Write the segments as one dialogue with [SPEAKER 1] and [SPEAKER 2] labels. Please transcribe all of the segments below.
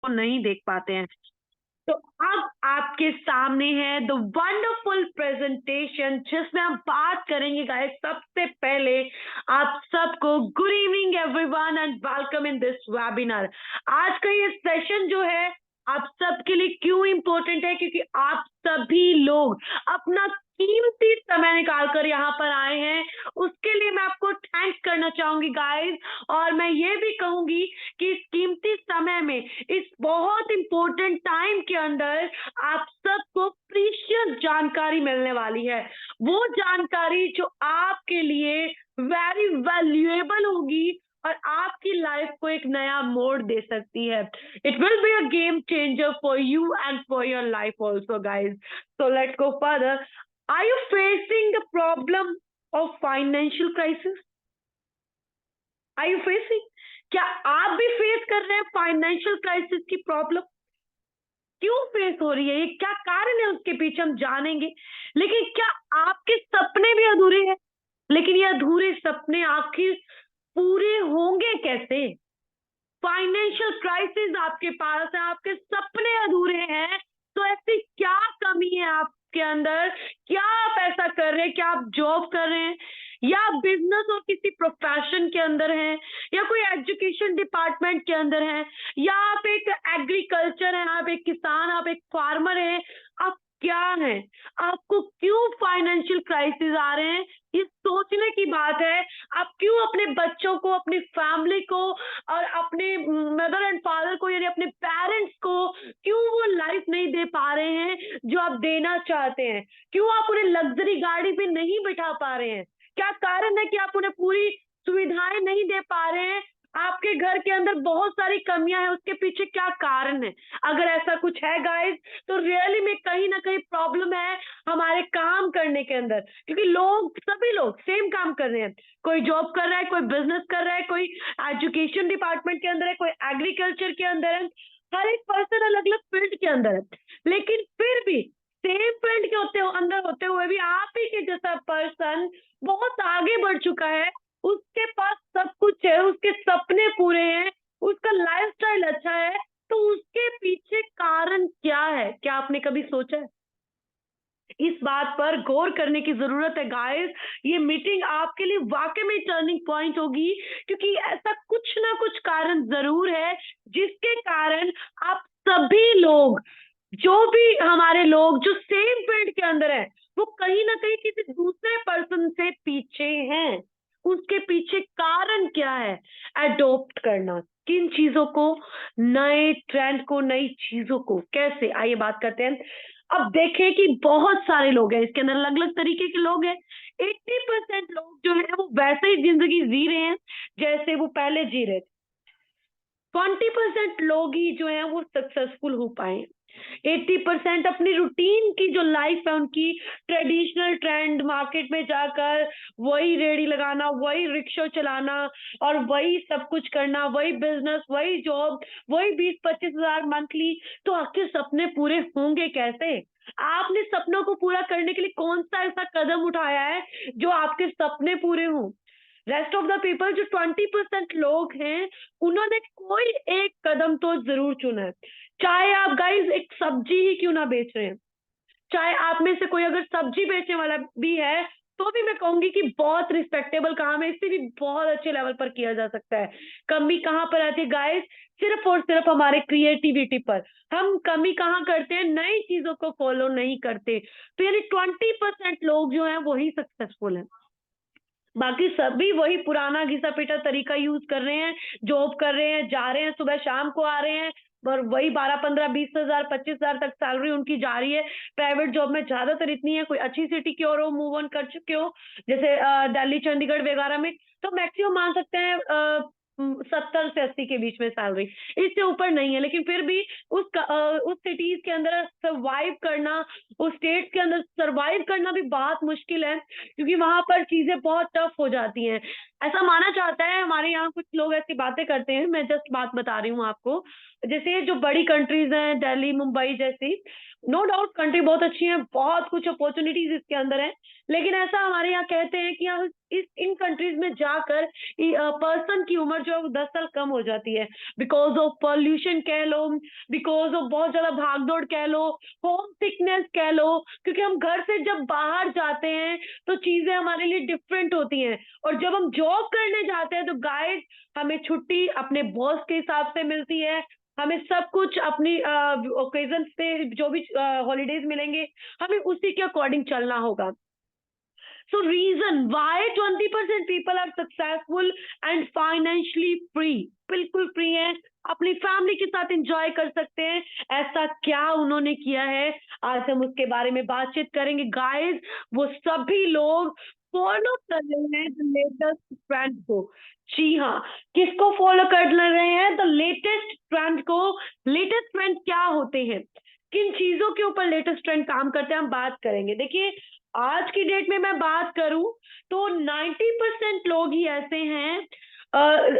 [SPEAKER 1] नहीं देख पाते हैं। तो अब आपके सामने है द वंडरफुल प्रेजेंटेशन जिसमें हम बात करेंगे गाइस। सबसे पहले आप सबको good evening everyone and welcome in this webinar. आज का ये सेशन जो है आप सबके लिए क्यों इंपॉर्टेंट है, क्योंकि आप सभी लोग अपना कीमती समय निकाल कर यहाँ पर आए हैं। उसके लिए मैं आपको थैंक्स करना चाहूंगी गाइस। और मैं ये भी कहूंगी कि इस कीमती समय में, इस बहुत इंपॉर्टेंट टाइम के अंदर आप सबको प्रीशियस जानकारी मिलने वाली है। वो जानकारी जो आपके लिए वेरी वैल्यूएबल होगी और आपकी लाइफ को एक नया मोड़ दे सकती है। It will be a game changer for you and for your life also guys. So let's go further. Are you facing the problem of financial crisis? Are you facing? क्या आप भी फेस कर रहे हैं फाइनेंशियल क्राइसिस की problem? क्यों face हो रही है, ये क्या कारण है उसके पीछे हम जानेंगे। लेकिन क्या आपके सपने भी अधूरे हैं? लेकिन ये अधूरे सपने आखिर पूरे होंगे कैसे? फाइनेंशियल क्राइसिस आपके पास है, आपके सपने अधूरे हैं, तो ऐसी क्या कमी है आपके अंदर? क्या आप ऐसा कर रहे हैं? क्या आप जॉब कर रहे हैं, या आप बिजनेस और किसी प्रोफेशन के अंदर हैं, या कोई एजुकेशन डिपार्टमेंट के अंदर हैं, या आप एक एग्रीकल्चर हैं, आप एक किसान, आप एक फार्मर हैं? आप क्या हैं? आपको क्यों फाइनेंशियल क्राइसिस आ रहे हैं? ये सोचने की बात है। आप क्यों अपने बच्चों को, अपनी फैमिली को और अपने मदर एंड फादर को, यानी अपने पेरेंट्स को, क्यों वो लाइफ नहीं दे पा रहे हैं जो आप देना चाहते हैं? क्यों आप उन्हें लग्जरी गाड़ी पे नहीं बिठा पा रहे हैं? क्या कारण है कि आप उन्हें पूरी सुविधाएं नहीं दे पा रहे हैं? आपके घर के अंदर बहुत सारी कमियां हैं, उसके पीछे क्या कारण है? अगर ऐसा कुछ है गाइस, तो रियली में कहीं ना कहीं प्रॉब्लम है हमारे काम करने के अंदर। क्योंकि लोग, सभी लोग सेम काम कर रहे हैं। कोई जॉब कर रहा है, कोई बिजनेस कर रहा है, कोई एजुकेशन डिपार्टमेंट के अंदर है, कोई एग्रीकल्चर के अंदर है। हर एक पर्सन अलग अलग फील्ड के अंदर है। लेकिन फिर भी सेम फील्ड के अंदर होते हुए भी आप ही के जैसा पर्सन बहुत आगे बढ़ चुका है। उसके पास सब कुछ है, उसके सपने पूरे हैं, उसका लाइफस्टाइल अच्छा है। तो उसके पीछे कारण क्या है? क्या आपने कभी सोचा है? इस बात पर गौर करने की जरूरत है गाइस। ये मीटिंग आपके लिए वाकई में टर्निंग पॉइंट होगी, क्योंकि ऐसा कुछ ना कुछ कारण जरूर है जिसके कारण आप सभी लोग, जो भी हमारे लोग जो सेम फील्ड के अंदर है, वो कहीं ना कहीं किसी दूसरे पर्सन से पीछे हैं। उसके पीछे कारण क्या है? अडॉप्ट करना किन चीजों को, नए ट्रेंड को, नई चीजों को कैसे, आइए बात करते हैं। अब देखें कि बहुत सारे लोग हैं, इसके अंदर अलग अलग तरीके के लोग हैं। 80% लोग जो है वो वैसे ही जिंदगी जी रहे हैं जैसे वो पहले जी रहे थे। 20% लोग ही जो है वो सक्सेसफुल हो पाए। 80% अपनी रूटीन की जो लाइफ है उनकी, ट्रेडिशनल ट्रेंड, मार्केट में जाकर वही रेडी लगाना, वही रिक्शा चलाना और वही सब कुछ करना, वही बिजनेस, वही जॉब, वही 20-25 हजार मंथली। तो आपके सपने पूरे होंगे कैसे? आपने सपनों को पूरा करने के लिए कौन सा ऐसा कदम उठाया है जो आपके सपने पूरे हों? रेस्ट ऑफ द पीपल, जो 20% लोग हैं, उन्होंने कोई एक कदम तो जरूर चुना है। चाहे आप गाइस एक सब्जी ही क्यों ना बेच रहे हैं, चाहे आप में से कोई अगर सब्जी बेचने वाला भी है, तो भी मैं कहूंगी कि बहुत रिस्पेक्टेबल काम है, इससे भी बहुत अच्छे लेवल पर किया जा सकता है। कमी कहाँ पर आती है गाइस? सिर्फ और सिर्फ हमारे क्रिएटिविटी पर। हम कमी कहाँ करते हैं? नई चीजों को फॉलो नहीं करते। तो यानी 20% लोग जो हैं वही सक्सेसफुल हैं, बाकी सभी वही पुराना घिसा पिटा तरीका यूज कर रहे हैं। जॉब कर रहे हैं, जा रहे हैं, सुबह शाम को आ रहे हैं, और वही 12-15-20 हजार 25 हजार तक सैलरी उनकी जा रही है। प्राइवेट जॉब में ज्यादातर इतनी है, कोई अच्छी सिटी की और हो, मूव ऑन कर चुके हो, जैसे दिल्ली, चंडीगढ़ वगैरह में, तो मैक्सिमम मान सकते हैं 70 से 80 के बीच में सैलरी, इससे ऊपर नहीं है। लेकिन फिर भी उस सिटीज के अंदर सर्वाइव करना, उस स्टेट के अंदर सर्वाइव करना भी बहुत मुश्किल है, क्योंकि वहां पर चीजें बहुत टफ हो जाती हैं। ऐसा माना जाता है, हमारे यहाँ कुछ लोग ऐसी बातें करते हैं, मैं जस्ट बात बता रही हूँ आपको। जैसे जो बड़ी कंट्रीज हैं, दिल्ली, मुंबई जैसी, नो डाउट कंट्री बहुत अच्छी है, बहुत कुछ अपॉर्चुनिटीज इसके अंदर है। लेकिन ऐसा हमारे यहाँ कहते हैं कि यहाँ इस इन कंट्रीज में जाकर पर्सन की उम्र जो है वो 10 साल कम हो जाती है, बिकॉज ऑफ पॉल्यूशन कह लो, बिकॉज ऑफ बहुत ज्यादा भागदौड़ कह लो, होम सिकनेस कह लो, क्योंकि हम घर से जब बाहर जाते हैं तो चीजें हमारे लिए डिफरेंट होती हैं, और जब हम जॉब करने जाते हैं तो गाइस हमें छुट्टी अपने बॉस के हिसाब से मिलती है, हमें सब कुछ अपनी ओकेजन पे जो भी हॉलीडेज मिलेंगे हमें उसी के अकॉर्डिंग चलना होगा। So reason why 20% people are successful and financially free, बिल्कुल फ्री है, अपनी फैमिली के साथ एंजॉय कर सकते हैं। ऐसा क्या उन्होंने किया है, आज हम उसके बारे में बातचीत करेंगे गाइस। वो सभी लोग फॉलो कर रहे हैं द लेटेस्ट ट्रेंड को। जी हाँ, किसको फॉलो कर रहे हैं? द लेटेस्ट ट्रेंड को। लेटेस्ट ट्रेंड क्या होते हैं, किन चीजों के ऊपर लेटेस्ट ट्रेंड काम करते हैं, हम बात करेंगे। देखिए, आज की डेट में मैं बात करूं तो 90% लोग ही ऐसे हैं,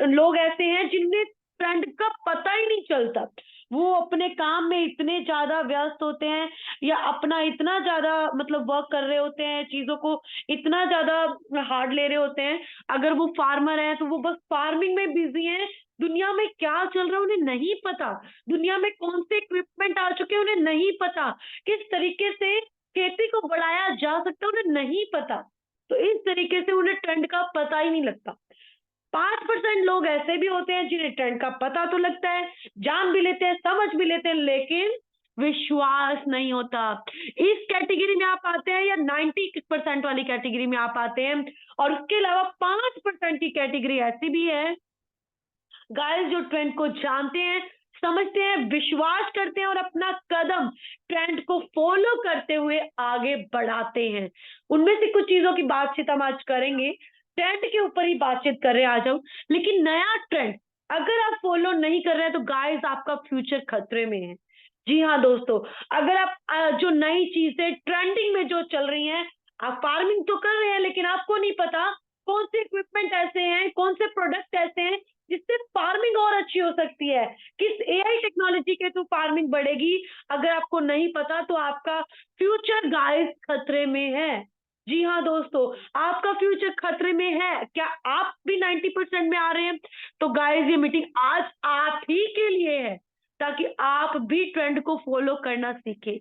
[SPEAKER 1] लोग ऐसे हैं जिन्हें ट्रेंड का पता ही नहीं चलता। वो अपने काम में इतने ज्यादा व्यस्त होते हैं, या अपना इतना ज्यादा मतलब वर्क कर रहे होते हैं, चीजों को इतना ज्यादा हार्ड ले रहे होते हैं। अगर वो फार्मर है तो वो बस फार्मिंग में बिजी हैं, दुनिया में क्या चल रहा है उन्हें नहीं पता, दुनिया में कौन से इक्विपमेंट आ चुके हैं उन्हें नहीं पता, किस तरीके से खेती को बढ़ाया जा सकता है उन्हें नहीं पता। तो इस तरीके से उन्हें ट्रेंड का पता ही नहीं लगता। 5% लोग ऐसे भी होते हैं जिन्हें ट्रेंड का पता तो लगता है, जान भी लेते हैं, समझ भी लेते हैं, लेकिन विश्वास नहीं होता। इस कैटेगरी में आप आते हैं, या 90% वाली कैटेगरी में आप आते हैं। और उसके अलावा 5% की कैटेगरी ऐसी भी है गाइस जो ट्रेंड को जानते हैं, समझते हैं, विश्वास करते हैं और अपना कदम ट्रेंड को फॉलो करते हुए आगे बढ़ाते हैं। उनमें से कुछ चीजों की बातचीत हम आज करेंगे, ट्रेंड के ऊपर ही बातचीत कर रहे हैं आज हम। लेकिन नया ट्रेंड अगर आप फॉलो नहीं कर रहे हैं तो गाइस आपका फ्यूचर खतरे में है। जी हाँ दोस्तों, अगर आप जो नई चीजें ट्रेंडिंग में जो चल रही हैं, आप फार्मिंग तो कर रहे हैं लेकिन आपको नहीं पता कौन से इक्विपमेंट ऐसे हैं, कौन से प्रोडक्ट ऐसे हैं जिससे फार्मिंग और अच्छी हो सकती है, किस एआई टेक्नोलॉजी के थ्रू फार्मिंग बढ़ेगी, अगर आपको नहीं पता तो आपका फ्यूचर गाइस खतरे में है। जी हाँ दोस्तों, आपका फ्यूचर खतरे में है। क्या आप भी 90% में आ रहे हैं? तो गाइस ये मीटिंग आज आप ही के लिए है, ताकि आप भी ट्रेंड को फॉलो करना सीखें,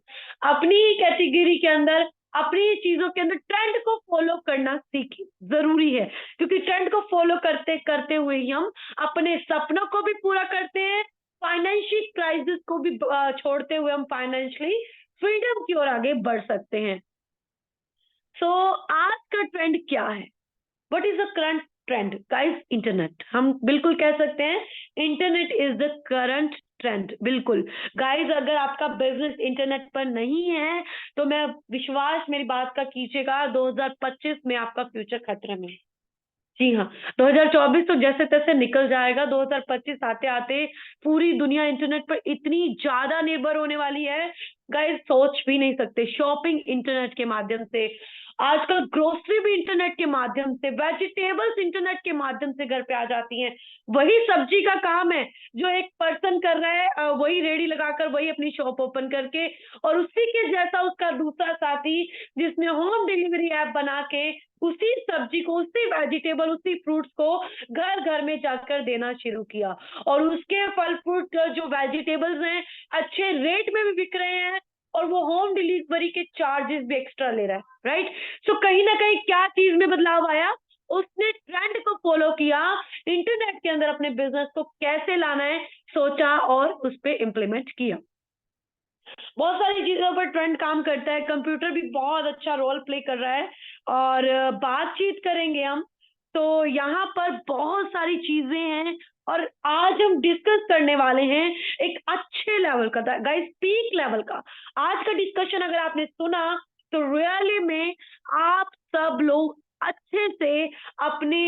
[SPEAKER 1] अपनी कैटेगरी के अंदर, अपनी चीजों के अंदर ट्रेंड को फॉलो करना सीखें। जरूरी है, क्योंकि ट्रेंड को फॉलो करते करते हुए ही हम अपने सपनों को भी पूरा करते हैं, फाइनेंशियल क्राइसिस को भी छोड़ते हुए हम फाइनेंशियली फ्रीडम की ओर आगे बढ़ सकते हैं। सो आज का ट्रेंड क्या है? What is the current trend guys? Internet. हम बिल्कुल कह सकते हैं internet is the current trend. बिल्कुल गाइस, अगर आपका बिजनेस इंटरनेट पर नहीं है तो मैं विश्वास मेरी बात का कीजिएगा, 2025 में आपका फ्यूचर खतरे में है। जी हाँ, 2024 तो जैसे तैसे निकल जाएगा, 2025 आते आते पूरी दुनिया इंटरनेट पर इतनी ज्यादा निर्भर होने वाली है गाइस, सोच भी नहीं सकते। शॉपिंग इंटरनेट के माध्यम से, आजकल ग्रोसरी भी इंटरनेट के माध्यम से, वेजिटेबल्स इंटरनेट के माध्यम से घर पे आ जाती हैं। वही सब्जी का काम है जो एक पर्सन कर रहा है, वही रेडी लगाकर, वही अपनी शॉप ओपन करके, और उसी के जैसा उसका दूसरा साथी जिसने होम डिलीवरी ऐप बना के उसी सब्जी को, उसी वेजिटेबल, उसी फ्रूट्स को घर घर में जाकर देना शुरू किया, और उसके फल फ्रूट जो वेजिटेबल्स हैं अच्छे रेट में भी बिक रहे हैं, और वो होम डिलीवरी के चार्जेस भी एक्स्ट्रा ले रहा है, राइट? सो कहीं ना कहीं क्या चीज में बदलाव आया? उसने ट्रेंड को फॉलो किया, इंटरनेट के अंदर अपने बिजनेस को कैसे लाना है सोचा और उस पर इम्प्लीमेंट किया। बहुत सारी चीजों पर ट्रेंड काम करता है, कंप्यूटर भी बहुत अच्छा रोल प्ले कर रहा है, और बातचीत करेंगे हम। तो यहाँ पर बहुत सारी चीजें हैं, और आज हम डिस्कस करने वाले हैं एक अच्छे लेवल का, गाइस पीक लेवल का। आज का डिस्कशन अगर आपने सुना तो रियली में आप सब लोग अच्छे से अपनी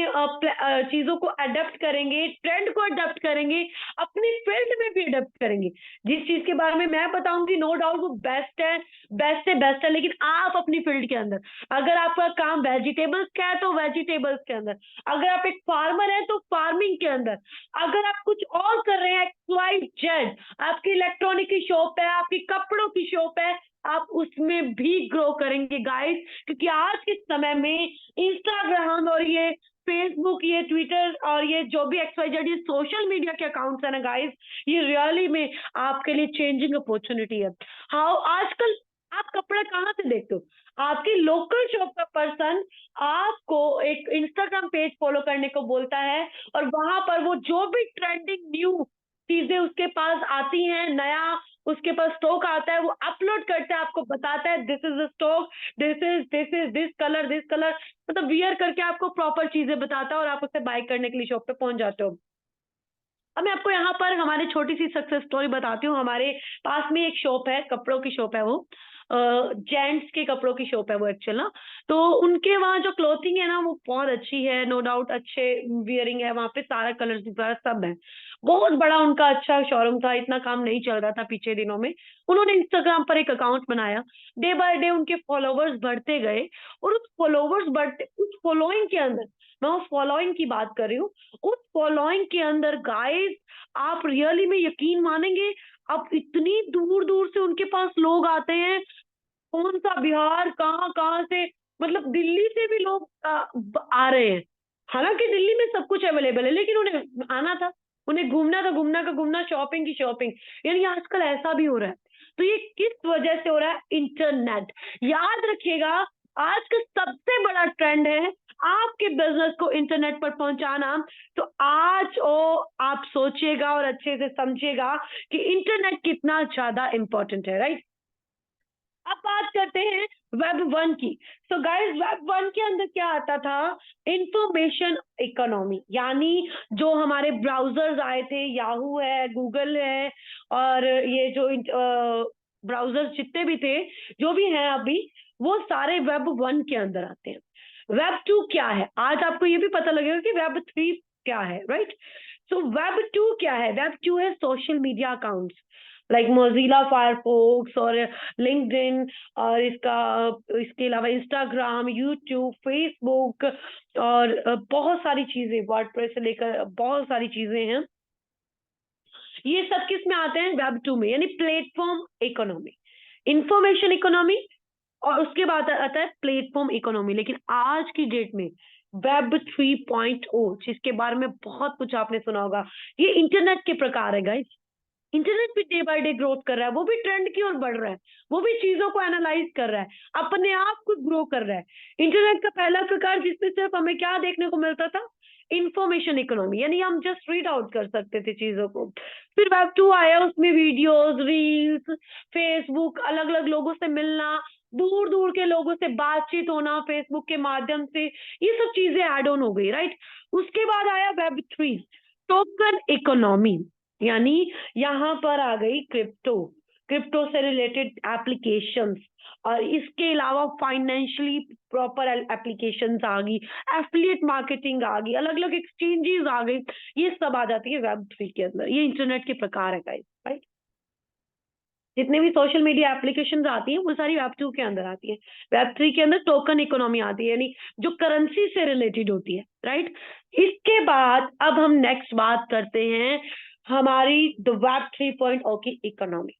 [SPEAKER 1] चीजों को अडेप्ट करेंगे, ट्रेंड को अडेप्ट करेंगे, अपनी फील्ड में भी अडेप्ट करेंगे। जिस चीज के बारे में मैं बताऊंगी नो डाउट वो बेस्ट है, बेस्ट से बेस्ट है, लेकिन आप अपनी फील्ड के अंदर, अगर आपका काम वेजिटेबल्स का है तो वेजिटेबल्स के अंदर, अगर आप एक फार्मर है तो फार्मिंग के अंदर, अगर आप कुछ और कर रहे हैं XYZ, आपकी इलेक्ट्रॉनिक की शॉप है, आपकी कपड़ों की शॉप है, आप उसमें भी ग्रो करेंगे गाइस, क्योंकि आज के समय में इंस्टाग्राम और ये फेसबुक, ये ट्विटर और ये जो भी XYZ ये सोशल मीडिया के अकाउंट्स है ना गाइस, ये रियली में आपके लिए चेंजिंग अपॉर्चुनिटी है। हाउ आजकल आप कपड़ा कहाँ से देखते हो? आपकी लोकल शॉप का पर्सन आपको एक इंस्टाग्राम पेज फॉलो करने को बोलता है, और वहां पर वो जो भी ट्रेंडिंग न्यू चीजें उसके पास आती हैं, नया उसके पास स्टॉक आता है, वो अपलोड करता है, आपको बताता है this is the stock, this is this colour, मतलब वियर करके आपको प्रॉपर चीजें बताता है, और आप उसे बाय करने के लिए शॉप पे पहुंच जाते हो। अब मैं आपको यहाँ पर हमारी छोटी सी सक्सेस स्टोरी बताती हूँ। हमारे पास में एक शॉप है, कपड़ों की शॉप है, वो जेंट्स के कपड़ों की शॉप है वो एक्चुअल ना। तो उनके वहाँ जो क्लोथिंग है ना वो बहुत अच्छी है, नो डाउट अच्छे वियरिंग है, वहाँ पे सारा कलर सब है। बहुत बड़ा उनका अच्छा शोरूम था, इतना काम नहीं चल रहा था पीछे दिनों में। उन्होंने इंस्टाग्राम पर एक अकाउंट बनाया, डे बाय डे उनके फॉलोवर्स बढ़ते गए, और उस फॉलोइंग के अंदर, मैं उस फॉलोइंग की बात कर रही हूँ, उस फॉलोइंग के अंदर गाइस आप रियली में यकीन मानेंगे, अब इतनी दूर दूर से उनके पास लोग आते हैं, कौन सा बिहार, कहाँ कहाँ से, मतलब दिल्ली से भी लोग आ रहे हैं। हालांकि दिल्ली में सब कुछ अवेलेबल है, लेकिन उन्हें आना था, उन्हें घूमना था, घूमना का घूमना, शॉपिंग की शॉपिंग। यानी आजकल ऐसा भी हो रहा है। तो ये किस वजह से हो रहा है? इंटरनेट। याद रखिएगा, आज का सबसे बड़ा ट्रेंड है आपके बिजनेस को इंटरनेट पर पहुंचाना। तो आज ओ आप सोचिएगा और अच्छे से समझिएगा कि इंटरनेट कितना ज्यादा इंपॉर्टेंट है, राइट? अब बात करते हैं वेब 1 की। सो गाइस, वेब 1 के अंदर क्या आता था? इंफॉर्मेशन इकोनॉमी, यानी जो हमारे ब्राउजर्स आए थे, याहू है, गूगल है, और ये जो ब्राउजर्स जितने भी थे, जो भी हैं अभी, वो सारे वेब 1 के अंदर आते हैं। वेब 2 क्या है? आज आपको ये भी पता लगेगा कि वेब 3 क्या है, राइट? सो वेब 2 क्या है? वेब 2 है social media accounts, like Mozilla Firefox और लिंक्डइन, और इसके अलावा इंस्टाग्राम, यूट्यूब, फेसबुक, और बहुत सारी चीजें, वर्डप्रेस से लेकर बहुत सारी चीजें हैं। ये सब किस में आते हैं? वेब 2 में, यानी प्लेटफॉर्म इकोनॉमी, इंफॉर्मेशन इकोनॉमी, और उसके बाद आता है प्लेटफॉर्म इकोनॉमी। लेकिन आज की डेट में वेब 3.0, जिसके बारे में बहुत कुछ आपने सुना होगा, ये इंटरनेट के प्रकार है गाइस। इंटरनेट भी डे बाय डे ग्रोथ कर रहा है, वो भी ट्रेंड की ओर बढ़ रहा है, वो भी चीजों को एनालाइज कर रहा है, अपने आप को ग्रो कर रहा है। इंटरनेट का पहला प्रकार जिसमें सिर्फ हमें क्या देखने को मिलता था? इंफॉर्मेशन इकोनॉमी, यानी हम जस्ट रीड आउट कर सकते थे चीजों को। फिर वेब 2 आया, उसमें वीडियोस, रील्स, फेसबुक, अलग अलग लोगों से मिलना, दूर दूर के लोगों से बातचीत होना फेसबुक के माध्यम से, ये सब चीजें एड ऑन हो गई, राइट? उसके बाद आया वेब 3, टोकन इकोनॉमी, यानी यहाँ पर आ गई क्रिप्टो, क्रिप्टो से रिलेटेड एप्लीकेशंस, और इसके अलावा फाइनेंशियली प्रॉपर एप्लीकेशंस आ गई, एफिलिएट मार्केटिंग आ गई, अलग अलग एक्सचेंजेस आ गई। ये सब आ जाती है वेब 3 के अंदर। ये इंटरनेट के प्रकार है गाइस, राइट? जितने भी सोशल मीडिया एप्लीकेशंस आती हैं वो सारी वेब 2 के अंदर आती है। वेब 3 के अंदर टोकन इकोनॉमी आती है, यानी जो करेंसी से रिलेटेड होती है, राइट? इसके बाद अब हम नेक्स्ट बात करते हैं हमारी द वेब 3.0 की इकोनॉमी।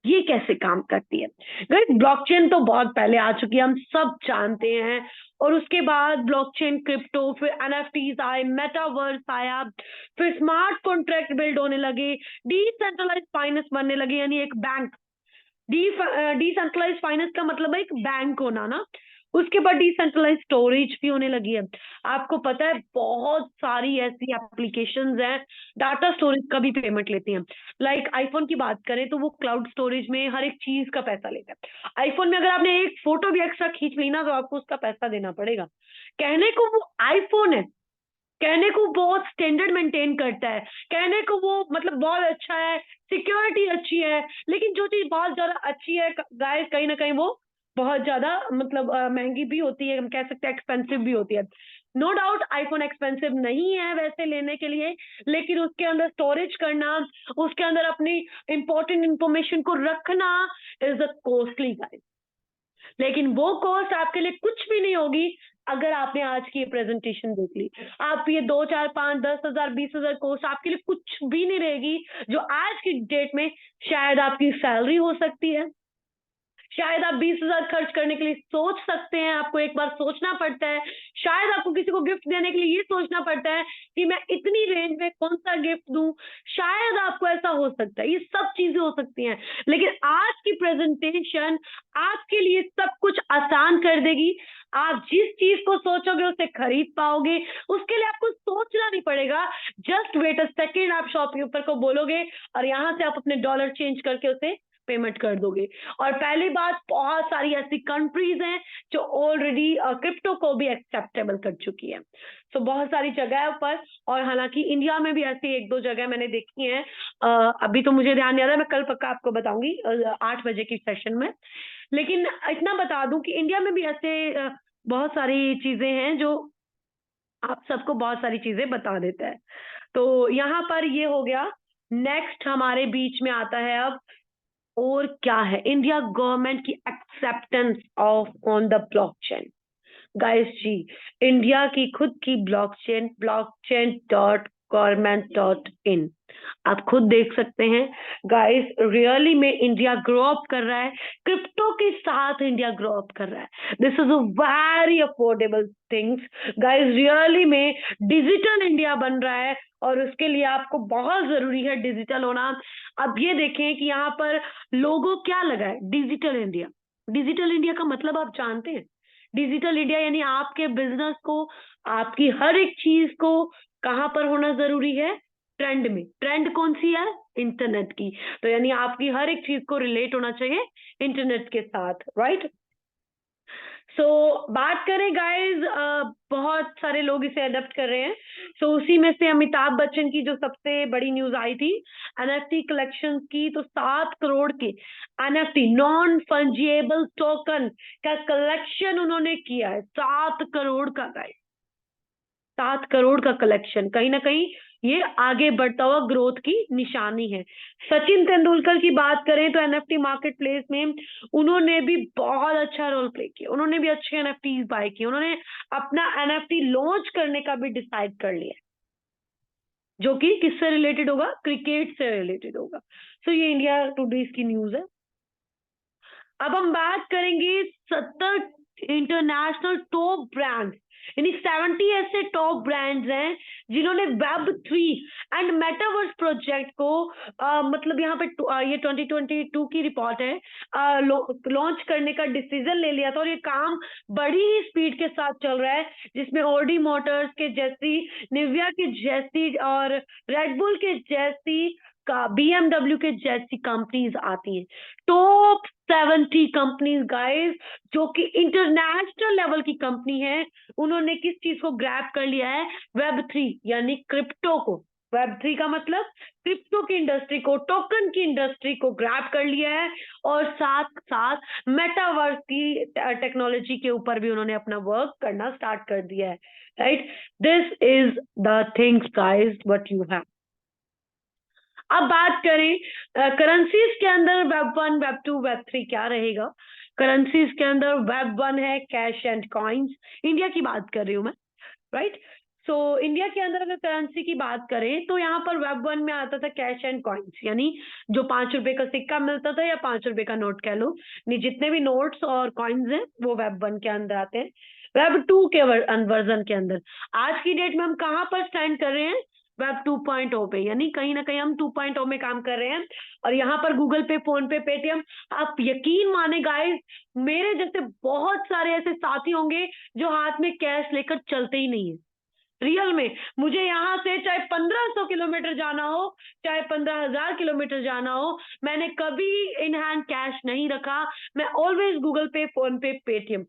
[SPEAKER 1] ये कैसे काम करती है? गाइस, ब्लॉकचेन तो बहुत पहले आ चुकी है, हम सब जानते हैं। और उसके बाद ब्लॉकचेन, क्रिप्टो, फिर एनएफटीज आए, मेटावर्स आया, फिर स्मार्ट कॉन्ट्रैक्ट बिल्ड होने लगे, डिसेंट्रलाइज फाइनेंस बनने लगे, यानी एक बैंक। डिसेंट्रलाइज फाइनेंस का मतलब है एक बैंक होना ना। उसके बाद डिसेंट्रलाइज स्टोरेज भी होने लगी है। आपको पता है बहुत सारी ऐसी एप्लीकेशंस हैं, डाटा स्टोरेज का भी पेमेंट लेती हैं। लाइक आईफोन की बात करें तो वो क्लाउड स्टोरेज में हर एक चीज का पैसा लेता है। आईफोन में अगर आपने एक फोटो भी एक्स्ट्रा खींच ली ना, तो आपको उसका पैसा देना पड़ेगा। कहने को वो आईफोन है, कहने को बहुत स्टैंडर्ड मेंटेन करता है, कहने को वो मतलब बहुत अच्छा है, सिक्योरिटी अच्छी है, लेकिन जो चीज बहुत ज्यादा अच्छी है गाइस, कहीं ना कहीं वो बहुत ज्यादा मतलब महंगी भी होती है, हम कह सकते हैं एक्सपेंसिव भी होती है। नो डाउट आईफोन एक्सपेंसिव नहीं है वैसे लेने के लिए, लेकिन उसके अंदर स्टोरेज करना, उसके अंदर अपनी इंपॉर्टेंट इंफॉर्मेशन को रखना इज अ कॉस्टली गाइस। लेकिन वो कॉस्ट आपके लिए कुछ भी नहीं होगी अगर आपने आज की ये प्रेजेंटेशन देख ली। आप ये 2, 4, 5, 10,000, 20,000 कॉस्ट आपके लिए कुछ भी नहीं रहेगी, जो आज की डेट में शायद आपकी सैलरी हो सकती है, शायद आप 20,000 खर्च करने के लिए सोच सकते हैं, आपको एक बार सोचना पड़ता है। शायद आपको किसी को गिफ्ट देने के लिए ये सोचना पड़ता है कि मैं इतनी रेंज में कौन सा गिफ्ट दूं। शायद आपको ऐसा हो सकता है, ये सब चीजें हो सकती हैं, लेकिन आज की प्रेजेंटेशन आपके लिए सब कुछ आसान कर देगी। आप जिस चीज को सोचोगे उसे खरीद पाओगे, उसके लिए आपको सोचना नहीं पड़ेगा। जस्ट वेट अ सेकेंड, आप शॉपकीपर को बोलोगे और यहाँ से आप अपने डॉलर चेंज करके उसे पेमेंट कर दोगे। और पहली बात, बहुत सारी ऐसी कंट्रीज हैं जो ऑलरेडी क्रिप्टो को भी एक्सेप्टेबल कर चुकी है। तो बहुत सारी जगह पर, और हालांकि इंडिया में भी ऐसी एक दो जगह मैंने देखी है। अभी तो मुझे ध्यान नहीं आ रहा, मैं कल पक्का आपको बताऊंगी 8 बजे की सेशन में। लेकिन इतना बता दूं कि इंडिया में भी ऐसे बहुत सारी चीजें हैं जो आप सबको बहुत सारी चीजें बता देता है। तो यहाँ पर ये हो गया। नेक्स्ट हमारे बीच में आता है अब, और क्या है, इंडिया गवर्नमेंट की acceptance of on the blockchain. Guys जी, इंडिया की खुद की ब्लॉकचेन, blockchain.government.in, आप खुद देख सकते हैं गाइस। रियली में इंडिया ग्रो अप कर रहा है, क्रिप्टो के साथ इंडिया ग्रो अप कर रहा है। This is a very affordable things guys, really में डिजिटल इंडिया बन रहा है, और उसके लिए आपको बहुत जरूरी है डिजिटल होना। अब ये देखें कि यहाँ पर लोगो क्या लगा है, डिजिटल इंडिया। डिजिटल इंडिया का मतलब आप जानते हैं? डिजिटल इंडिया यानी आपके बिजनेस को, आपकी हर एक चीज को कहां पर होना जरूरी है? ट्रेंड में। ट्रेंड कौन सी है? इंटरनेट की। तो यानी आपकी हर एक चीज को रिलेट होना चाहिए इंटरनेट के साथ, राइट? सो बात करें गाइस, बहुत सारे लोग इसे अडॉप्ट कर रहे हैं। सो उसी में से अमिताभ बच्चन की जो सबसे बड़ी न्यूज आई थी एनएफटी कलेक्शन की, तो 7 करोड़ के एनएफटी, नॉन फंजिएबल टोकन का कलेक्शन उन्होंने किया है। 7 करोड़ का गाइस, 7 करोड़ का कलेक्शन, कहीं ना कहीं ये आगे बढ़ता हुआ ग्रोथ की निशानी है। सचिन तेंदुलकर की बात करें तो एनएफटी मार्केट प्लेस में उन्होंने भी बहुत अच्छा रोल प्ले किया, उन्होंने भी अच्छे एनएफटी बाय किए, उन्होंने अपना एनएफटी लॉन्च करने का भी डिसाइड कर लिया, जो कि किससे रिलेटेड होगा? क्रिकेट से रिलेटेड होगा। सो ये इंडिया टुडे की न्यूज है। अब हम बात करेंगे 70 इंटरनेशनल टॉप ब्रांड्स, यानी 70 ऐसे टॉप ब्रांड्स हैं जिन्होंने Web3 एंड मेटावर्स प्रोजेक्ट को मतलब यहाँ पे ये 2022 की रिपोर्ट है, लॉन्च करने का डिसीजन ले लिया था, और ये काम बड़ी ही स्पीड के साथ चल रहा है, जिसमें ऑडी मोटर्स के जैसी, निविया के जैसी और रेडबुल के जैसी का, बीएमडब्ल्यू के जैसी कंपनीज आती हैं। टॉप 70 कंपनीज गाइस, जो कि इंटरनेशनल लेवल की कंपनी है, उन्होंने किस चीज को ग्रैब कर लिया है? Web3 यानी क्रिप्टो को। Web3 का मतलब क्रिप्टो की इंडस्ट्री को, टोकन की इंडस्ट्री को ग्रैब कर लिया है, और साथ साथ मेटावर्स की टेक्नोलॉजी के ऊपर भी उन्होंने अपना वर्क करना स्टार्ट कर दिया है, right? This is the things guys what you have. अब बात करें करेंसीज के अंदर, Web1, Web2, Web3 क्या रहेगा? करेंसीज के अंदर Web1 है कैश एंड कॉइन्स, इंडिया की बात कर रही हूं मैं, राइट? सो इंडिया के अंदर अगर करेंसी की बात करें तो यहाँ पर Web1 में आता था कैश एंड कॉइन्स, यानी जो 5 रुपए का सिक्का मिलता था या 5 रुपए का नोट कह लो, नहीं जितने भी नोट्स और कॉइन्स हैं वो Web1 के अंदर आते हैं। Web2 के वर्जन के अंदर आज की डेट में हम कहाँ पर स्टैंड कर रहे हैं? Web 2.0 पे, यानी कहीं ना कहीं हम 2.0 में काम कर रहे हैं। और यहाँ पर गूगल पे, फोन पे, पेटीएम, आप यकीन माने गाइस, मेरे जैसे बहुत सारे ऐसे साथी होंगे जो हाथ में कैश लेकर चलते ही नहीं है। रियल में मुझे यहाँ से चाहे 1500 किलोमीटर जाना हो, चाहे 15,000 किलोमीटर जाना हो, मैंने कभी इन हैंड कैश नहीं रखा। मैं ऑलवेज गूगल पे, फोन पे, पेटीएम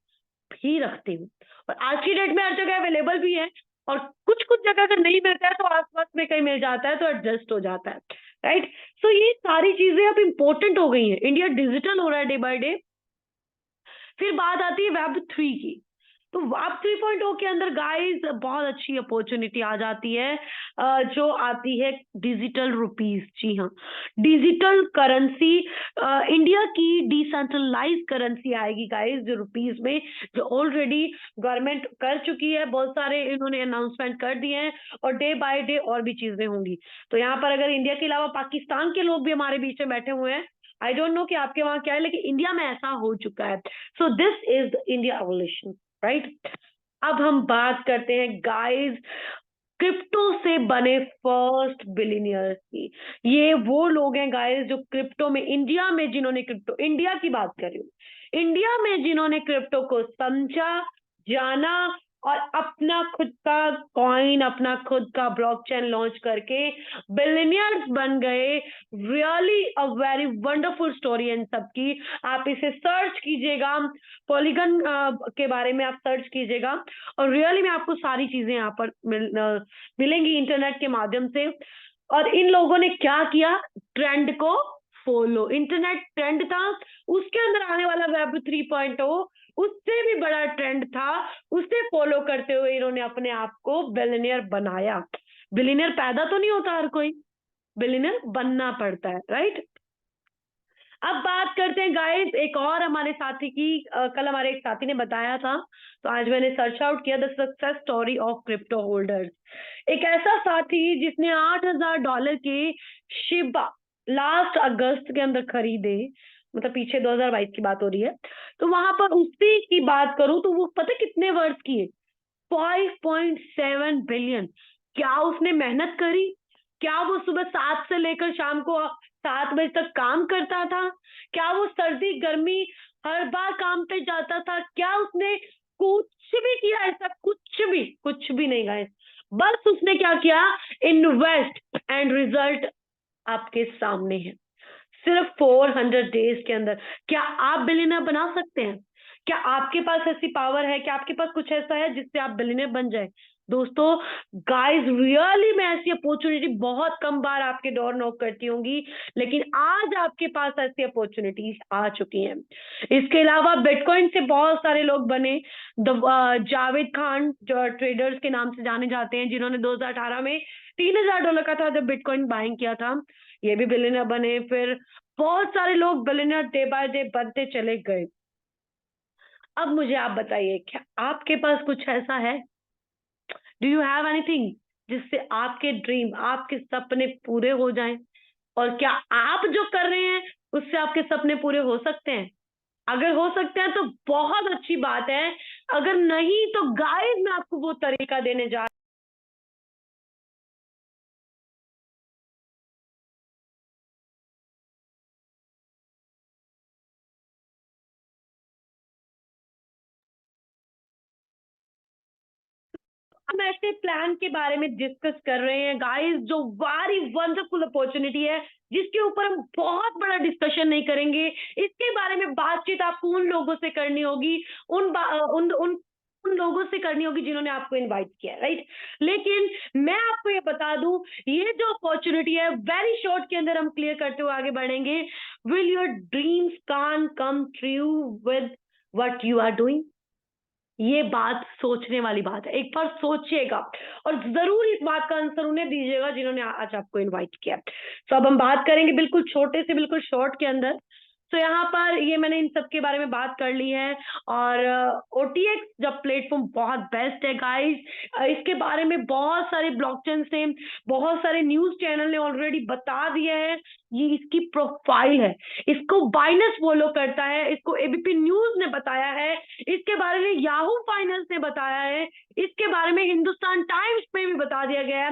[SPEAKER 1] ही रखती हूँ, और आज की डेट में हर जगह अवेलेबल भी है। और कुछ कुछ जगह अगर नहीं मिलता है तो आसपास में कहीं मिल जाता है, तो एडजस्ट हो जाता है, राइट? सो ये सारी चीजें अब इंपॉर्टेंट हो गई हैं, इंडिया डिजिटल हो रहा है डे बाय डे। फिर बात आती है Web3 की। तो Web 3.0 के अंदर गाइस बहुत अच्छी अपॉर्चुनिटी आ जाती है, जो आती है डिजिटल रुपीस। जी हाँ, डिजिटल करेंसी, इंडिया की डिसेंट्रलाइज करेंसी आएगी गाइस, जो रुपीस में, जो ऑलरेडी गवर्नमेंट कर चुकी है, बहुत सारे इन्होंने अनाउंसमेंट कर दिए हैं, और डे बाय डे और भी चीजें होंगी। तो यहाँ पर अगर इंडिया के अलावा पाकिस्तान के लोग भी हमारे बीच में बैठे हुए हैं, आई डोंट नो कि आपके वहां क्या है, लेकिन इंडिया में ऐसा हो चुका है। So this is India evolution, right. अब हम बात करते हैं गाइस क्रिप्टो से बने फर्स्ट बिलियनियर्स की। ये वो लोग हैं गाइस जो क्रिप्टो में, इंडिया में जिन्होंने क्रिप्टो, इंडिया की बात कर रही हूँ, इंडिया में जिन्होंने क्रिप्टो को समझा, जाना और अपना खुद का कॉइन, अपना खुद का ब्लॉकचेन लॉन्च करके बिलियनियर्स बन गए। Really a very wonderful story in सबकी। आप इसे सर्च कीजिएगा, पॉलीगन के बारे में आप सर्च कीजिएगा, और रियली में आपको सारी चीजें यहाँ पर मिलेंगी इंटरनेट के माध्यम से। और इन लोगों ने क्या किया, ट्रेंड को फॉलो, इंटरनेट ट्रेंड था, उसके अंदर आने वाला वेब 3.0 उससे भी बड़ा ट्रेंड था, उसे फॉलो करते हुए इन्होंने अपने आप को बिलियनियर बनाया। बिलियनियर पैदा तो नहीं होता हर कोई, बिलियनियर बनना पड़ता है, राइट। अब बात करते हैं गाइस एक और हमारे साथी की। कल हमारे एक साथी ने बताया था, तो आज मैंने सर्च आउट किया, the success story of crypto holders. एक ऐसा साथी जिसने $8,000 के शिबा लास्ट अगस्त के अंदर खरीदे, मतलब पीछे 2022 की बात हो रही है, तो वहां पर उसी की बात करूं तो वो पता कितने वर्थ की है, 5.7 बिलियन। क्या उसने मेहनत करी? क्या वो सुबह 7 से लेकर शाम को 7 बजे तक काम करता था? क्या वो सर्दी गर्मी हर बार काम पे जाता था? क्या उसने कुछ भी किया ऐसा? कुछ भी नहीं गाइस। बस उसने क्या किया, इन्वेस्ट, एंड रिजल्ट आपके सामने है। सिर्फ 400 डेज के अंदर क्या आप बिलियनर बना सकते हैं? क्या आपके पास ऐसी पावर है? क्या आपके पास कुछ ऐसा है जिससे आप बिलियनर बन जाए? दोस्तों, गाइस रियली में ऐसी अपॉर्चुनिटी बहुत कम बार आपके डोर नॉक करती होंगी, लेकिन आज आपके पास ऐसी अपॉर्चुनिटीज आ चुकी हैं। इसके अलावा बिटकॉइन से बहुत सारे लोग बने। जावेद खान जो ट्रेडर्स के नाम से जाने जाते हैं, जिन्होंने 2018 में $3,000 का था जब बिटकॉइन बाइंग किया था, ये भी बिलियनर बने। फिर बहुत सारे लोग बिलियनर डे बाय डे बनते चले गए। अब मुझे आप बताइए, क्या आपके पास कुछ ऐसा है? डू यू हैव एनीथिंग जिससे आपके ड्रीम, आपके सपने पूरे हो जाएं? और क्या आप जो कर रहे हैं उससे आपके सपने पूरे हो सकते हैं? अगर हो सकते हैं तो बहुत अच्छी बात है, अगर नहीं तो गाइस मैं आपको वो तरीका देने जा हम ऐसे प्लान के बारे में डिस्कस कर रहे हैं गाइस, जो वेरी वंडरफुल अपॉर्चुनिटी है, जिसके ऊपर हम बहुत बड़ा डिस्कशन नहीं करेंगे। इसके बारे में बातचीत आपको उन लोगों से करनी होगी, उन उन उन लोगों से करनी होगी जिन्होंने आपको इनवाइट किया, राइट। लेकिन मैं आपको ये बता दूं, ये जो अपॉर्चुनिटी है वेरी शॉर्ट के अंदर हम क्लियर करते हुए आगे बढ़ेंगे। Will your dreams can come true with what you are doing? ये बात सोचने वाली बात है, एक बार सोचिएगा और जरूर इस बात का आंसर उन्हें दीजिएगा जिन्होंने आज आपको इनवाइट किया। तो अब हम बात करेंगे बिल्कुल छोटे से बिल्कुल शॉर्ट के अंदर। तो यहाँ पर ये मैंने इन सब के बारे में बात कर ली है। और OTX जब प्लेटफॉर्म बहुत बेस्ट है गाइस, इसके बारे में बहुत सारे ब्लॉकचेन ने, बहुत सारे न्यूज चैनल ने ऑलरेडी बता दिया है। ये इसकी प्रोफाइल है, इसको बाइनेंस फॉलो करता है, इसको एबीपी न्यूज ने बताया है, इसके बारे में याहू फाइनेंस ने बताया है, इसके बारे में हिंदुस्तान टाइम्स में भी बता दिया गया है,